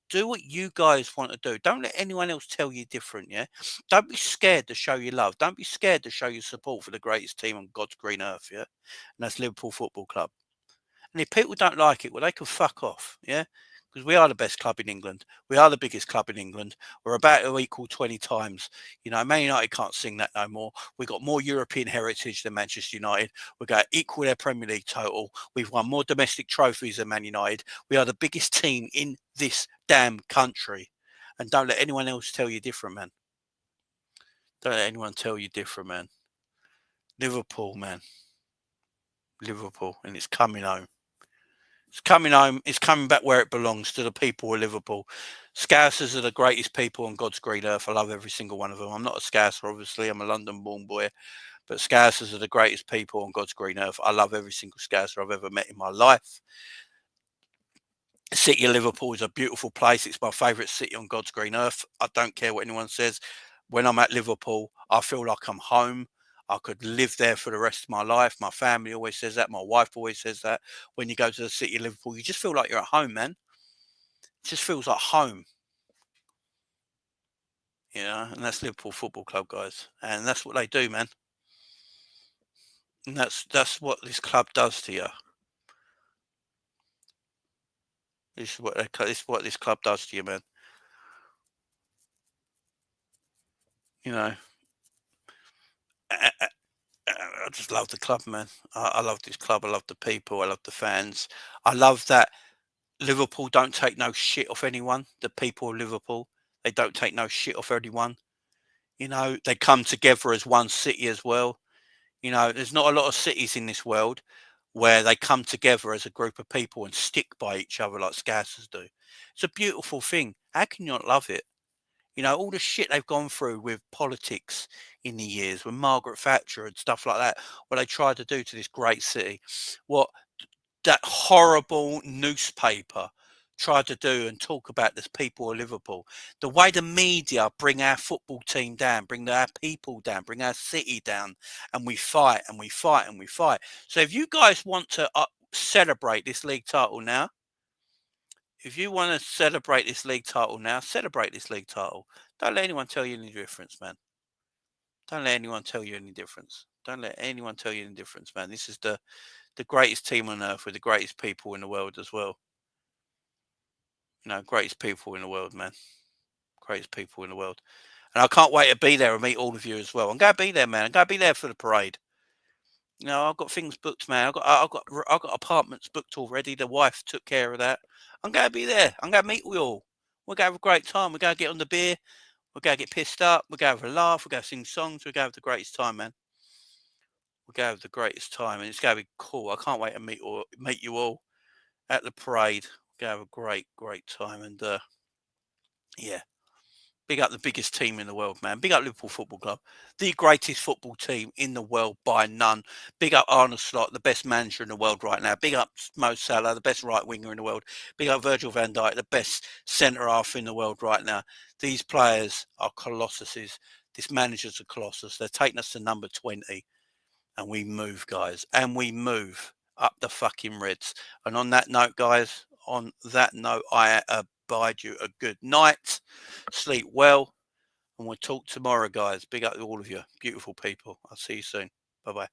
Do what you guys want to do. Don't let anyone else tell you different, yeah? Don't be scared to show your love. Don't be scared to show your support for the greatest team on God's green earth, yeah? And that's Liverpool Football Club. And if people don't like it, well, they can fuck off, yeah? Because we are the best club in England. We are the biggest club in England. We're about to equal 20 times. You know, Man United can't sing that no more. We've got more European heritage than Manchester United. We're going to equal their Premier League total. We've won more domestic trophies than Man United. We are the biggest team in this damn country. And don't let anyone else tell you different, man. Don't let anyone tell you different, man. Liverpool, man. Liverpool. And it's coming home. It's coming home. It's coming back where it belongs, to the people of Liverpool. Scousers are the greatest people on God's green earth. I love every single one of them. I'm not a Scouser, obviously. I'm a London-born boy. But Scousers are the greatest people on God's green earth. I love every single Scouser I've ever met in my life. The city of Liverpool is a beautiful place. It's my favourite city on God's green earth. I don't care what anyone says. When I'm at Liverpool, I feel like I'm home. I could live there for the rest of my life. My family always says that. My wife always says that. When you go to the city of Liverpool, you just feel like you're at home, man. It just feels like home. You know, and that's Liverpool Football Club, guys. And that's what they do, man. And that's what this club does to you. This is what this club does to you, man. You know, I just love the club, man. I love this club. I love the people. I love the fans. I love that Liverpool don't take no shit off anyone. The people of Liverpool, they don't take no shit off anyone. You know, they come together as one city as well. You know, there's not a lot of cities in this world where they come together as a group of people and stick by each other like Scousers do. It's a beautiful thing. How can you not love it? You know, all the shit they've gone through with politics in the years, with Margaret Thatcher and stuff like that, what they tried to do to this great city, what that horrible newspaper tried to do and talk about the people of Liverpool, the way the media bring our football team down, bring our people down, bring our city down, and we fight and we fight and we fight. So if you guys want to celebrate this league title now, if you want to celebrate this league title now, celebrate this league title. Don't let anyone tell you any difference, man. Don't let anyone tell you any difference. Don't let anyone tell you any difference, man. This is the greatest team on earth with the greatest people in the world as well. You know, greatest people in the world, man. Greatest people in the world. And I can't wait to be there and meet all of you as well. I'm going to be there, man. I'm going to be there for the parade. You know, I've got things booked, man. I've got apartments booked already. The wife took care of that. I'm going to be there. I'm going to meet you all. We're going to have a great time. We're going to get on the beer. We're going to get pissed up. We're going to have a laugh. We're going to sing songs. We're going to have the greatest time, man. We're going to have the greatest time, and it's going to be cool. I can't wait to meet you all at the parade. We're going to have a great, great time. And, yeah. Big up the biggest team in the world, man. Big up Liverpool Football Club, the greatest football team in the world by none. Big up Arne, the best manager in the world right now. Big up Mo Salah, the best right winger in the world. Big up Virgil van Dijk, the best centre half in the world right now. These players are colossuses. This manager's a colossus. They're taking us to number 20, and we move, guys, and we move up the fucking Reds. And on that note, guys, I bid you a good night. Sleep well. And we'll talk tomorrow, guys. Big up to all of you. Beautiful people. I'll see you soon. Bye-bye.